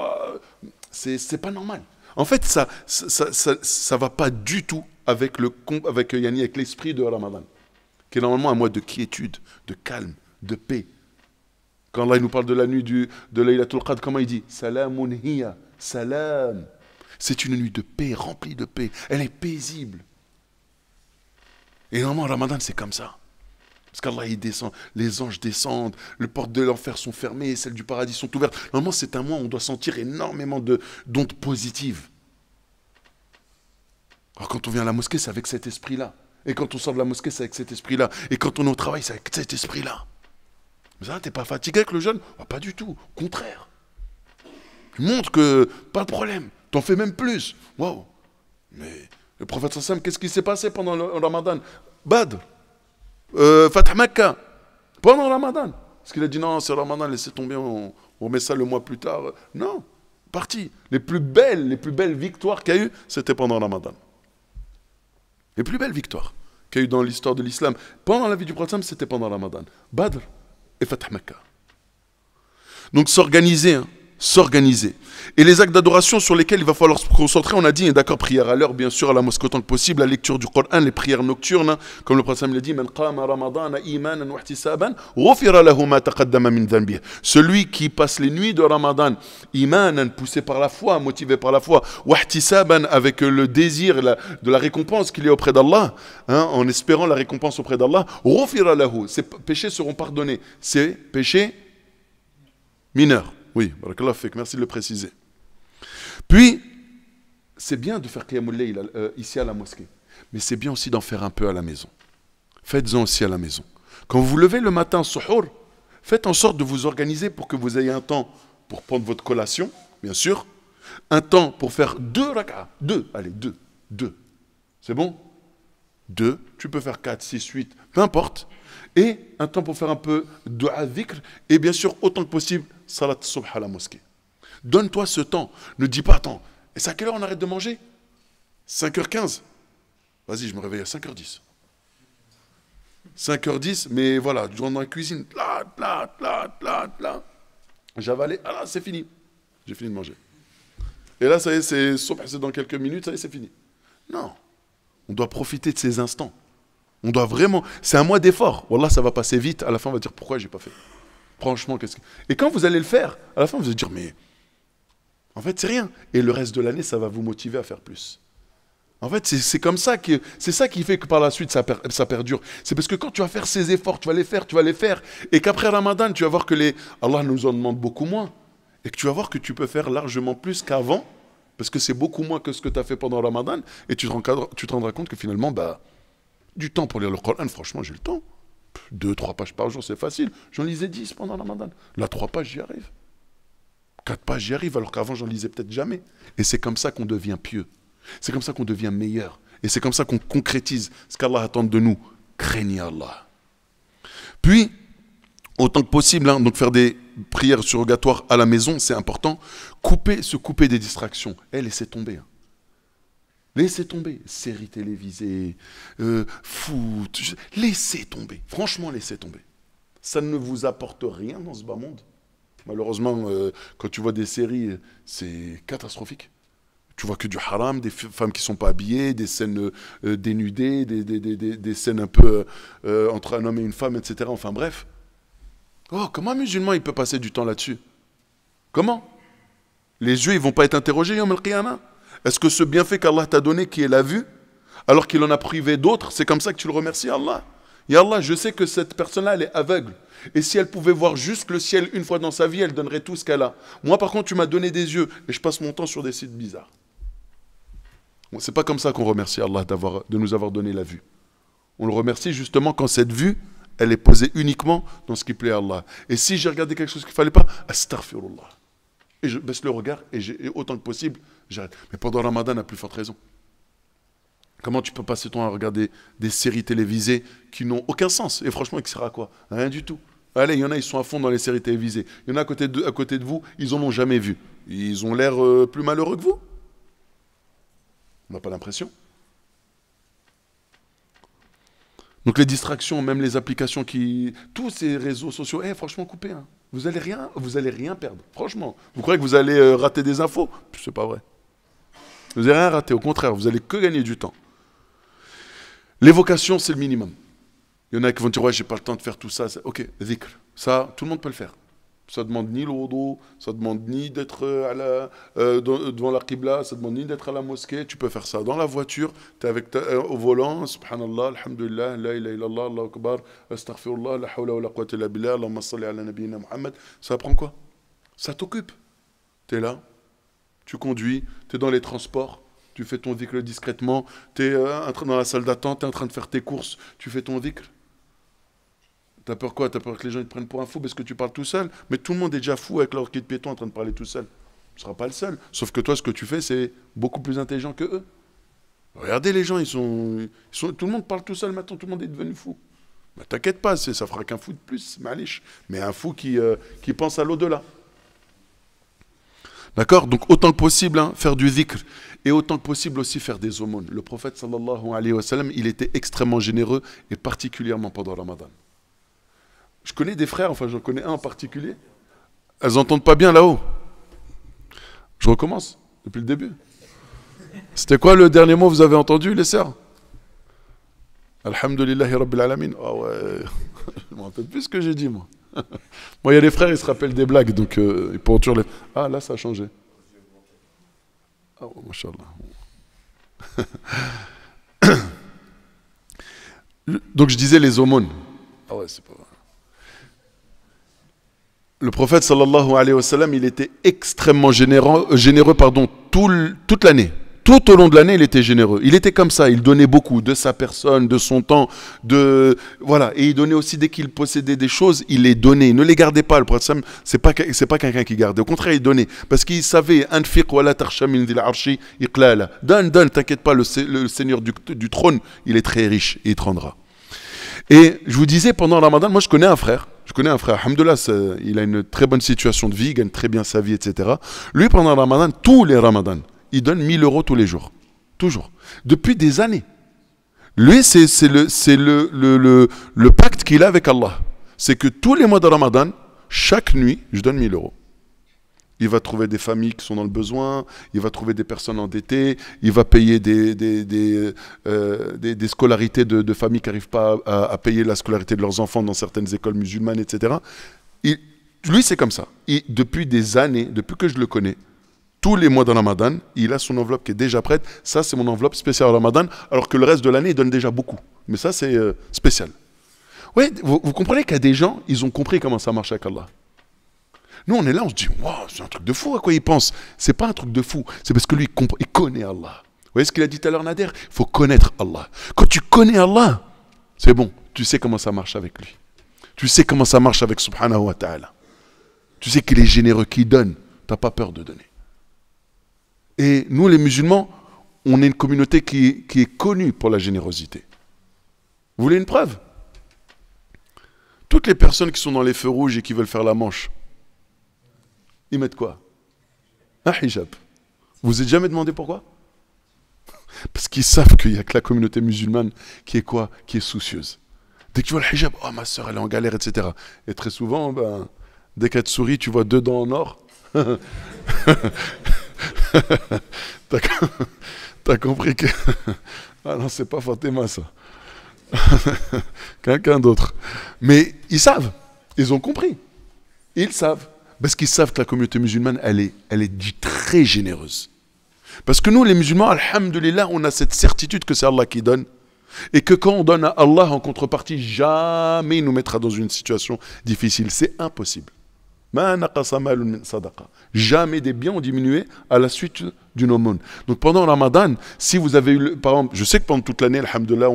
c'est pas normal. En fait, ça va pas du tout avec l'esprit de Ramadan, qui est normalement un mois de quiétude, de calme, de paix. Quand Allah nous parle de la nuit de Laylatul Qadr, comment il dit? Salamun hiya, salam. C'est une nuit de paix, remplie de paix. Elle est paisible. Et normalement, Ramadan, c'est comme ça. Parce qu'Allah, il descend, les anges descendent, les portes de l'enfer sont fermées, celles du paradis sont ouvertes. Normalement, c'est un mois où on doit sentir énormément d'ondes positives. Alors quand on vient à la mosquée, c'est avec cet esprit-là. Et quand on sort de la mosquée, c'est avec cet esprit-là. Et quand on est au travail, c'est avec cet esprit-là. Mais ça, t'es pas fatigué avec le jeûne? Pas du tout, au contraire. Tu montres que, pas de problème, t'en fais même plus. Waouh. Mais le prophète sallam, qu'est-ce qui s'est passé pendant le Ramadan? Badr, Fatah Mecca, pendant le Ramadan. Parce qu'il a dit non, c'est le Ramadan, laissez tomber, on remet ça le mois plus tard. Non, parti. Les plus belles victoires qu'il y a eu, c'était pendant le Ramadan. Les plus belles victoires qu'il y a eu dans l'histoire de l'islam pendant la vie du prophète, c'était pendant le Ramadan. Badr et Fatah Mecca. Donc s'organiser, s'organiser. Et les actes d'adoration sur lesquels il va falloir se concentrer, on a dit, d'accord, prière à l'heure, bien sûr, à la mosquée autant que possible, la lecture du Coran, les prières nocturnes, comme le prophète l'a dit, Man qama ramadana imanan wa ihtisaban, ghufira lahu ma taqaddama min dhanbihi. Celui qui passe les nuits de Ramadan, imanan, poussé par la foi, motivé par la foi, wa ihtisaban, avec le désir de la récompense qu'il y a auprès d'Allah, en espérant la récompense auprès d'Allah, ghufira lahu, ses péchés seront pardonnés. Ses péchés mineurs. Oui, barakallah fik, merci de le préciser. Puis, c'est bien de faire Qiyamul Layl ici à la mosquée, mais c'est bien aussi d'en faire un peu à la maison. Faites-en aussi à la maison. Quand vous vous levez le matin, suhour, faites en sorte de vous organiser pour que vous ayez un temps pour prendre votre collation, bien sûr, Un temps pour faire 2 rak'a. 2, allez, 2. 2. C'est bon? 2, tu peux faire 4, 6, 8, peu importe. Et un temps pour faire un peu dua dhikr. Et bien sûr, autant que possible, salat subh à la mosquée. Donne-toi ce temps. Ne dis pas, attends, et c'est à quelle heure on arrête de manger? 5h15. Vas-y, je me réveille à 5h10. 5h10, mais voilà, je rentre dans la cuisine. Là. J'avale, ah là, c'est fini. J'ai fini de manger. Et là, ça y est, c'est dans quelques minutes, ça y est, c'est fini. Non. On doit profiter de ces instants. On doit vraiment... C'est un mois d'effort. Wallah, ça va passer vite. À la fin, on va dire, pourquoi j'ai pas fait? Franchement, qu'est-ce que... Et quand vous allez le faire, à la fin, vous allez dire, mais... En fait, c'est rien. Et le reste de l'année, ça va vous motiver à faire plus. En fait, c'est comme ça que... C'est ça qui fait que par la suite, ça perdure. C'est parce que quand tu vas faire ces efforts, tu vas les faire. Et qu'après Ramadan, tu vas voir que Allah nous en demande beaucoup moins. Et que tu vas voir que tu peux faire largement plus qu'avant. Parce que c'est beaucoup moins que ce que tu as fait pendant Ramadan. Et tu te rendras compte que finalement, du temps pour lire le Coran, franchement, j'ai le temps. 2-3 pages par jour, c'est facile. J'en lisais 10 pendant Ramadan. Là, 3 pages, j'y arrive. 4 pages, j'y arrive, alors qu'avant, j'en lisais peut-être jamais. Et c'est comme ça qu'on devient pieux. C'est comme ça qu'on devient meilleur. Et c'est comme ça qu'on concrétise ce qu'Allah attend de nous. Craignez Allah. Puis, autant que possible, donc faire des prières surrogatoires à la maison, c'est important. Se couper des distractions. Laissez tomber. Laissez tomber. Séries télévisées, foot, laissez tomber. Franchement, laissez tomber. Ça ne vous apporte rien dans ce bas monde. Malheureusement, quand tu vois des séries, c'est catastrophique. Tu vois que du haram, des femmes qui ne sont pas habillées, des scènes dénudées, des scènes un peu entre un homme et une femme, etc. Enfin bref. Oh, comment un musulman il peut passer du temps là-dessus? Comment? Les yeux, ils ne vont pas être interrogés, Yom al-Qiyamah? Est-ce que ce bienfait qu'Allah t'a donné, qui est la vue, alors qu'il en a privé d'autres, c'est comme ça que tu le remercies, Allah? Ya Allah, je sais que cette personne-là, elle est aveugle. Et si elle pouvait voir juste le ciel une fois dans sa vie, elle donnerait tout ce qu'elle a. Moi, par contre, tu m'as donné des yeux, et je passe mon temps sur des sites bizarres. Bon, c'est pas comme ça qu'on remercie Allah de nous avoir donné la vue. On le remercie justement quand cette vue, elle est posée uniquement dans ce qui plaît à Allah. Et si j'ai regardé quelque chose qu'il ne fallait pas, astaghfirullah. Et je baisse le regard, et autant que possible, j'arrête. Mais pendant Ramadan, à plus forte raison. Comment tu peux passer ton temps à regarder des séries télévisées qui n'ont aucun sens? Et franchement, qui sert à quoi? Rien du tout. Allez, il y en a, ils sont à fond dans les séries télévisées. Il y en a à côté de vous, ils n'en ont jamais vu. Ils ont l'air plus malheureux que vous. On n'a pas l'impression. Donc les distractions, même les applications tous ces réseaux sociaux, franchement, coupez. Vous allez rien perdre. Franchement. Vous croyez que vous allez rater des infos? C'est pas vrai. Vous n'allez rien rater. Au contraire, vous allez que gagner du temps. L'évocation, c'est le minimum. Il y en a qui vont dire, ouais, j'ai pas le temps de faire tout ça. Ok, dhikr. Ça, tout le monde peut le faire. Ça demande ni le wudu, ça demande ni d'être devant la qibla, ça demande ni d'être à la mosquée. Tu peux faire ça dans la voiture, tu es au volant, subhanallah, alhamdulillah, la ilaha illallah, Allahu akbar, astaghfirullah, la hawla wa la quwwata illa billah, Allahumma salli ala nabiyyina Muhammad. Ça prend quoi? Ça t'occupe. Tu es là, tu conduis, tu es dans les transports, tu fais ton dhikr discrètement, tu es dans la salle d'attente, tu es en train de faire tes courses, tu fais ton dhikr. T'as peur quoi? T'as peur que les gens te prennent pour un fou parce que tu parles tout seul? Mais tout le monde est déjà fou avec leur kit de piéton en train de parler tout seul. Tu ne seras pas le seul. Sauf que toi, ce que tu fais, c'est beaucoup plus intelligent que eux. Regardez les gens, tout le monde parle tout seul maintenant, tout le monde est devenu fou. Bah, t'inquiète pas, ça fera qu'un fou de plus, malish. Mais un fou qui pense à l'au-delà. D'accord? Donc autant que possible, faire du dhikr. Et autant que possible aussi faire des aumônes. Le prophète sallallahu alayhi wa sallam, il était extrêmement généreux et particulièrement pendant Ramadan. Je connais des frères, enfin j'en connais un en particulier. Elles n'entendent pas bien là-haut. Je recommence, depuis le début. C'était quoi le dernier mot que vous avez entendu, les sœurs? Alhamdulillahi Rabbil Alamin. Ah ouais, je ne me rappelle plus ce que j'ai dit, moi. Moi, il y a des frères, ils se rappellent des blagues, donc ils pourront toujours les... Ah, là, ça a changé. Ah, oh, mashallah. Donc je disais les aumônes. Ah ouais, c'est pas vrai. Le prophète sallallahu alayhi wa sallam, il était extrêmement généreux toute l'année. Tout au long de l'année, il était généreux. Il était comme ça, il donnait beaucoup de sa personne, de son temps, voilà. Et il donnait aussi, dès qu'il possédait des choses, il les donnait. Il ne les gardait pas. Le prophète, c'est pas quelqu'un qui gardait. Au contraire, il donnait. Parce qu'il savait, donne, t'inquiète pas, le Seigneur du trône, il est très riche et il te rendra. Et je vous disais, pendant le Ramadan, moi je connais un frère, alhamdoulilah, il a une très bonne situation de vie, il gagne très bien sa vie, etc. Lui, pendant le Ramadan, tous les Ramadans, il donne 1000 euros tous les jours. Toujours. Depuis des années. Lui, c'est le pacte qu'il a avec Allah. C'est que tous les mois de Ramadan, chaque nuit, je donne 1000 euros. Il va trouver des familles qui sont dans le besoin, il va trouver des personnes endettées, il va payer des scolarités de familles qui n'arrivent pas à payer la scolarité de leurs enfants dans certaines écoles musulmanes, etc. Lui, c'est comme ça. Et depuis des années, depuis que je le connais, tous les mois de Ramadan, il a son enveloppe qui est déjà prête. Ça, c'est mon enveloppe spéciale Ramadan, alors que le reste de l'année, il donne déjà beaucoup. Mais ça, c'est spécial. Oui, vous comprenez qu'il y a des gens, ils ont compris comment ça marche avec Allah. Nous, on est là, on se dit, wow, c'est un truc de fou à quoi il pense. C'est pas un truc de fou, c'est parce que lui, il connaît Allah. Vous voyez ce qu'il a dit tout à l'heure, Nader? Il faut connaître Allah. Quand tu connais Allah, c'est bon, tu sais comment ça marche avec lui. Tu sais comment ça marche avec Subhanahu wa ta'ala. Tu sais qu'il est généreux, qu'il donne. Tu n'as pas peur de donner. Et nous, les musulmans, on est une communauté qui est connue pour la générosité. Vous voulez une preuve? Toutes les personnes qui sont dans les feux rouges et qui veulent faire la manche, ils mettent quoi? Un hijab. Vous vous êtes jamais demandé pourquoi? Parce qu'ils savent qu'il n'y a que la communauté musulmane qui est quoi? Qui est soucieuse. Dès que tu vois le hijab, oh ma soeur elle est en galère, etc. Et très souvent, dès qu'elle te sourit, tu vois 2 dents en or. T'as compris que... Ah non, c'est pas Fatima ça. Quelqu'un d'autre. Mais ils savent. Ils ont compris. Ils savent. Parce qu'ils savent que la communauté musulmane, elle est très généreuse. Parce que nous, les musulmans, alhamdulillah, on a cette certitude que c'est Allah qui donne. Et que quand on donne à Allah en contrepartie, jamais il nous mettra dans une situation difficile. C'est impossible. Jamais des biens ont diminué à la suite d'une aumône. Donc pendant le Ramadan, si vous avez eu, par exemple, je sais que pendant toute l'année, alhamdoulilah,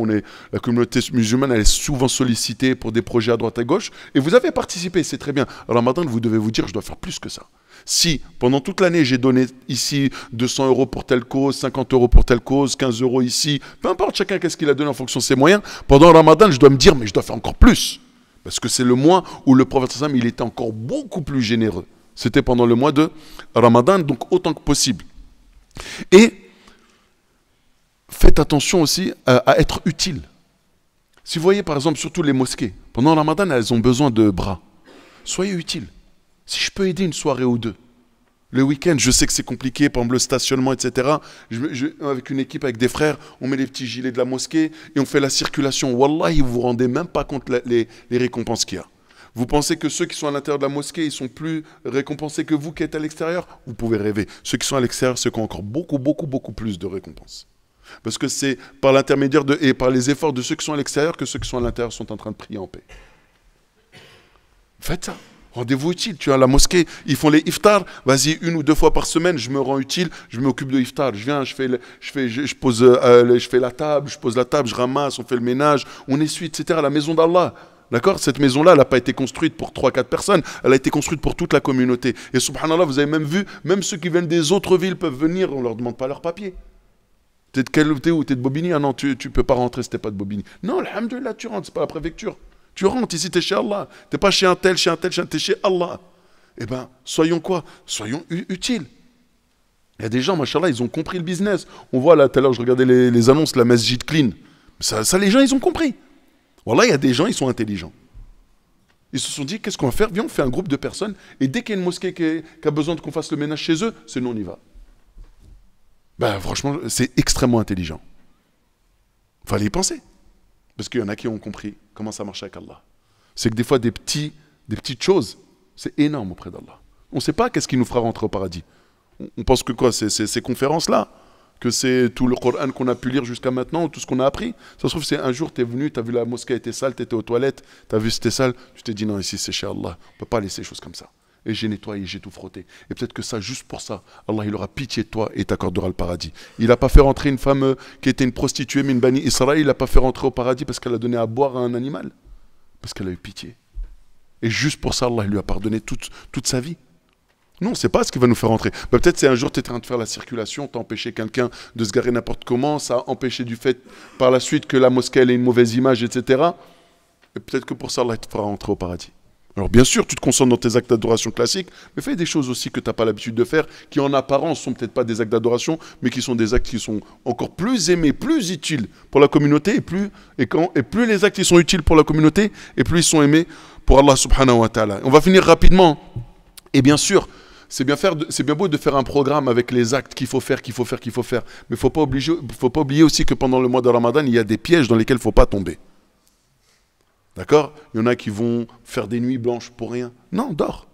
la communauté musulmane, elle est souvent sollicitée pour des projets à droite à gauche, et vous avez participé, c'est très bien. Ramadan, vous devez vous dire, je dois faire plus que ça. Si pendant toute l'année, j'ai donné ici 200 euros pour telle cause, 50 euros pour telle cause, 15 euros ici, peu importe chacun qu'est-ce qu'il a donné en fonction de ses moyens, pendant le Ramadan, je dois me dire, mais je dois faire encore plus. Parce que c'est le mois où le prophète sallam, il était encore beaucoup plus généreux. C'était pendant le mois de Ramadan, donc autant que possible. Et faites attention aussi à être utile. Si vous voyez par exemple surtout les mosquées, pendant le Ramadan, elles ont besoin de bras. Soyez utiles. Si je peux aider une soirée ou deux, le week-end, je sais que c'est compliqué, par exemple le stationnement, etc. Avec une équipe, avec des frères, on met les petits gilets de la mosquée et on fait la circulation. Wallahi, vous vous rendez même pas compte les récompenses qu'il y a. Vous pensez que ceux qui sont à l'intérieur de la mosquée, ils sont plus récompensés que vous qui êtes à l'extérieur? Vous pouvez rêver. Ceux qui sont à l'extérieur, ceux qui ont encore beaucoup plus de récompenses. Parce que c'est par l'intermédiaire et par les efforts de ceux qui sont à l'extérieur que ceux qui sont à l'intérieur sont en train de prier en paix. Faites ça. Rendez-vous utile. Tu es à la mosquée, ils font les iftars. Vas-y, 1 ou 2 fois par semaine, je me rends utile, je m'occupe de iftar. Je viens, je fais la table, je pose la table, je ramasse, on fait le ménage, on essuie, etc. à la maison d'Allah. D'accord? Cette maison-là, elle n'a pas été construite pour 3-4 personnes, elle a été construite pour toute la communauté. Et subhanallah, vous avez même vu, même ceux qui viennent des autres villes peuvent venir, on ne leur demande pas leur papier. T'es de quelle t'es où? T'es de Bobigny? Ah non, tu ne peux pas rentrer si t'es pas de Bobigny. Non, alhamdoulilah, tu rentres, c'est pas la préfecture. Tu rentres ici, tu es chez Allah. Tu n'es pas chez un tel, tu es chez Allah. Eh bien, soyons quoi? Soyons utiles. Il y a des gens, machallah, ils ont compris le business. On voit là, tout à l'heure, je regardais les annonces, la Masjid Clean. Ça, les gens, ils ont compris. Voilà, il y a des gens, ils sont intelligents. Ils se sont dit, qu'est-ce qu'on va faire? Viens, on fait un groupe de personnes. Et dès qu'il y a une mosquée qui a besoin qu'on fasse le ménage chez eux, c'est nous, on y va. Ben, franchement, c'est extrêmement intelligent. Il fallait y penser. Parce qu'il y en a qui ont compris comment ça marche avec Allah. C'est que des fois, des petites choses, c'est énorme auprès d'Allah. On ne sait pas qu'est-ce qui nous fera rentrer au paradis. On pense que quoi? C'est ces conférences-là? Que c'est tout le Coran qu'on a pu lire jusqu'à maintenant, tout ce qu'on a appris? Ça se trouve, c'est un jour, tu es venu, tu as vu la mosquée était sale, tu étais aux toilettes, tu as vu c'était sale, tu t'es dit non, ici c'est chez Allah. On ne peut pas laisser les choses comme ça. et j'ai nettoyé, j'ai tout frotté. Et peut-être que ça, juste pour ça, Allah, il aura pitié de toi et t'accordera le paradis. Il n'a pas fait rentrer une femme qui était une prostituée, min bani Israël, il n'a pas fait rentrer au paradis parce qu'elle a donné à boire à un animal. Parce qu'elle a eu pitié. Et juste pour ça, Allah lui a pardonné toute sa vie. Non, c'est pas ce qui va nous faire rentrer. Bah, peut-être c'est un jour tu es en train de faire la circulation, tu as empêché quelqu'un de se garer n'importe comment, ça a empêché du fait par la suite que la mosquée elle ait une mauvaise image, etc. Et peut-être que pour ça, Allah te fera rentrer au paradis. Alors bien sûr, tu te concentres dans tes actes d'adoration classiques, mais fais des choses aussi que tu n'as pas l'habitude de faire, qui en apparence sont peut-être pas des actes d'adoration, mais qui sont des actes qui sont encore plus aimés, plus utiles pour la communauté, et plus les actes ils sont utiles pour la communauté, et plus ils sont aimés pour Allah subhanahu wa ta'ala. On va finir rapidement. Et bien sûr, c'est bien beau de faire un programme avec les actes qu'il faut faire. Mais il ne faut pas oublier aussi que pendant le mois de Ramadan, il y a des pièges dans lesquels il ne faut pas tomber. D'accord? Il y en a qui vont faire des nuits blanches pour rien. Non, dors.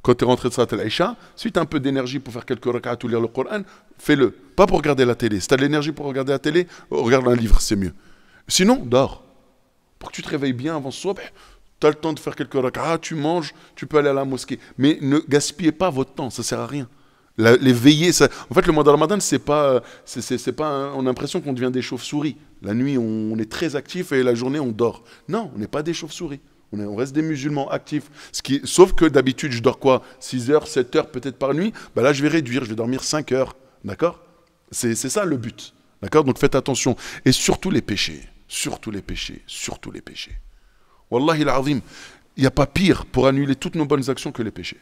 Quand tu es rentré de Salat al-Isha, si tu as un peu d'énergie pour faire quelques rak'at ou lire le Coran, fais-le. Pas pour regarder la télé. Si tu as de l'énergie pour regarder la télé, regarde un livre, c'est mieux. Sinon, dors. Pour que tu te réveilles bien avant ce soir, tu as le temps de faire quelques rak'at, tu manges, tu peux aller à la mosquée. Mais ne gaspillez pas votre temps, ça ne sert à rien. Les veillées, en fait, le mois de Ramadan, on a l'impression qu'on devient des chauves-souris. La nuit, on est très actif et la journée, on dort. Non, on n'est pas des chauves-souris. On reste des musulmans actifs. Sauf que d'habitude, je dors quoi? 6 heures, 7 heures peut-être par nuit. Bah là, je vais réduire, je vais dormir 5 heures. D'accord? C'est ça le but. D'accord? Donc faites attention. Et surtout les péchés. Surtout les péchés. Surtout les péchés. Wallahi al-azim, il n'y a pas pire pour annuler toutes nos bonnes actions que les péchés.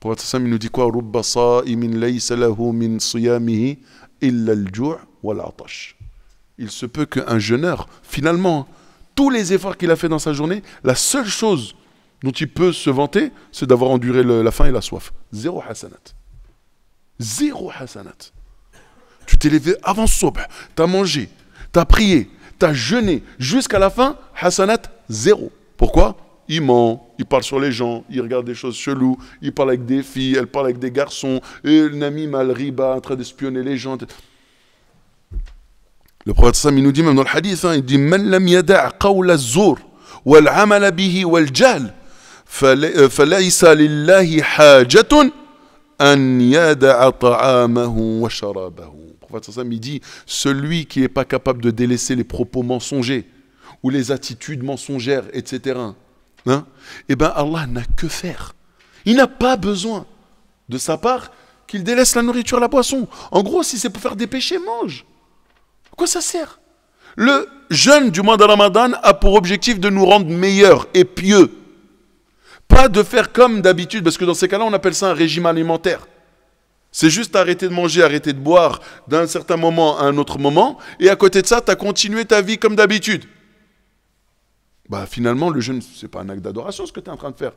Pour être simple, il nous dit quoi? Rubba sa'imin laysa lahu min siyamihi illa al-ju' wal-'atash. Il se peut qu'un jeûneur, finalement, tous les efforts qu'il a fait dans sa journée, la seule chose dont il peut se vanter, c'est d'avoir enduré la faim et la soif. Zéro hasanat. Zéro hasanat. Tu t'es levé avant subh, tu as mangé, tu as prié, tu as jeûné, jusqu'à la fin, hasanat, zéro. Pourquoi? Il ment, il parle sur les gens, il regarde des choses cheloues, il parle avec des filles, elle parle avec des garçons, et Namim al-Riba en train d'espionner les gens. Le prophète Sam, il nous dit même dans le hadith, il dit Man lam yada' qawla az-zur wal 'amala bihi wal jahl falaysa lillahi hajatun an yada'a ta'amahu wa sharabahu. Le prophète Sam, il dit celui qui n'est pas capable de délaisser les propos mensongers ou les attitudes mensongères, etc. Hein? Eh bien, Allah n'a que faire. Il n'a pas besoin de sa part qu'il délaisse la nourriture, la boisson. En gros, si c'est pour faire des péchés, mange. À quoi ça sert? Le jeûne du mois de Ramadan a pour objectif de nous rendre meilleurs et pieux. Pas de faire comme d'habitude, parce que dans ces cas-là, on appelle ça un régime alimentaire. C'est juste arrêter de manger, arrêter de boire d'un certain moment à un autre moment, et à côté de ça, tu as continué ta vie comme d'habitude. Bah, finalement, le jeûne, ce n'est pas un acte d'adoration ce que tu es en train de faire.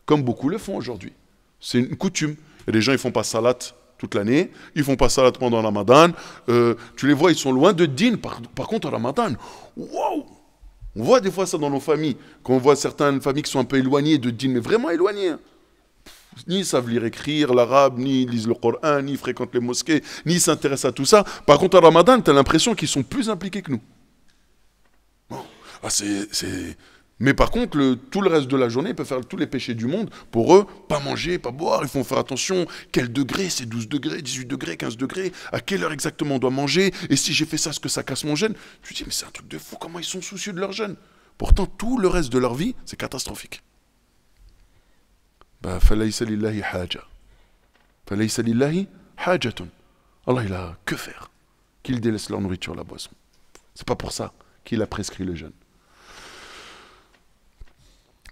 Comme beaucoup le font aujourd'hui. C'est une coutume. Et les gens, ils ne font pas salat toute l'année. Ils ne font pas salat pendant le Ramadan. Tu les vois, ils sont loin de din. Par contre, au Ramadan, waouh! On voit des fois ça dans nos familles. Quand on voit certaines familles qui sont un peu éloignées de din, mais vraiment éloignées. Ni ils savent lire, écrire l'arabe, ni ils lisent le Coran, ni ils fréquentent les mosquées, ni ils s'intéressent à tout ça. Par contre, au Ramadan, tu as l'impression qu'ils sont plus impliqués que nous. Ah, mais par contre, tout le reste de la journée, ils peuvent faire tous les péchés du monde. Pour eux, pas manger, pas boire, ils font faire attention. Quel degré? C'est 12 degrés, 18 degrés, 15 degrés. À quelle heure exactement on doit manger? Et si j'ai fait ça, est-ce que ça casse mon jeûne? Je me dis, mais c'est un truc de fou, comment ils sont soucieux de leur jeûne? Pourtant, tout le reste de leur vie, c'est catastrophique. Bah, falaysa lillahi haja. Falaysa lillahi hajatun. Allah, il a que faire? Qu'il délaisse leur nourriture, la boisson. C'est pas pour ça qu'il a prescrit le jeûne.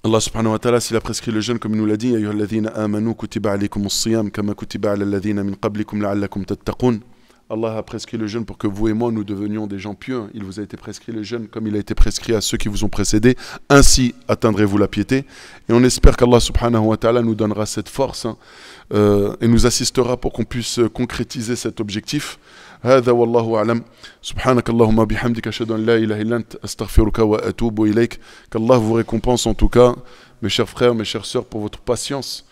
Allah subhanahu wa ta'ala, s'il a prescrit le jeûne, comme il nous l'a dit, Ya ayyuhalladhina amanu kutiba alaykum as-siyam kama kutiba ala alladhina min qablikum la'allakum tattaqun. Allah a prescrit le jeûne pour que vous et moi, nous devenions des gens pieux. Il vous a été prescrit le jeûne comme il a été prescrit à ceux qui vous ont précédés. Ainsi atteindrez-vous la piété. Et on espère qu'Allah subhanahu wa ta'ala nous donnera cette force et nous assistera pour qu'on puisse concrétiser cet objectif. هذا والله أعلم سبحانك اللهم بحمدك أشهد أن لا إله إلا أنت أستغفرك وأتوب إليك. Qu'Allah vous récompense en tout cas, mes chers frères, mes chères sœurs, pour votre patience,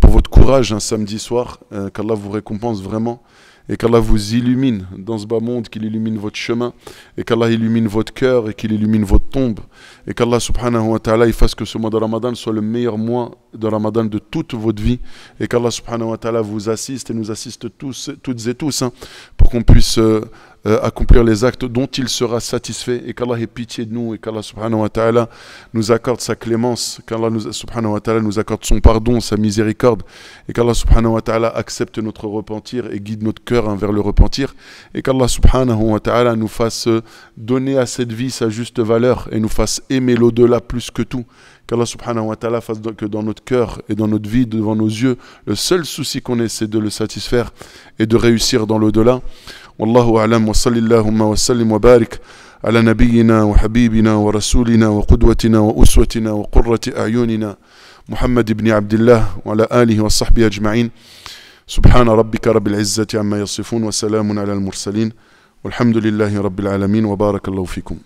pour votre courage un samedi soir. Qu'Allah vous récompense vraiment et qu'Allah vous illumine dans ce bas monde, qu'il illumine votre chemin, et qu'Allah illumine votre cœur, et qu'il illumine votre tombe, et qu'Allah subhanahu wa ta'ala il fasse que ce mois de Ramadan soit le meilleur mois de Ramadan de toute votre vie, et qu'Allah subhanahu wa ta'ala vous assiste et nous assiste tous, toutes et tous, pour qu'on puisse accomplir les actes dont il sera satisfait, et qu'Allah ait pitié de nous, et qu'Allah subhanahu wa ta'ala nous accorde sa clémence, qu'Allah subhanahu wa ta'ala nous accorde son pardon, sa miséricorde, et qu'Allah subhanahu wa ta'ala accepte notre repentir et guide notre cœur vers le repentir, et qu'Allah subhanahu wa ta'ala nous fasse donner à cette vie sa juste valeur, et nous fasse aimer l'au-delà plus que tout, qu'Allah subhanahu wa ta'ala fasse que dans notre cœur et dans notre vie, devant nos yeux, le seul souci qu'on ait, c'est de le satisfaire et de réussir dans l'au-delà. Wallahu a'lam wa sallallahu wa sallim wa barik ala nabiyyina wa habibina wa rasulina wa qudwatina wa uswatina wa qurrati a'yunina Muhammad ibn Abdillah wa ala alihi wa sahbihi ajma'in. Subhana rabbika rabbil izzati amma yasifun wa salamun ala al-mursalin walhamdulillahi rabbil alamin wa barakallahu fikum.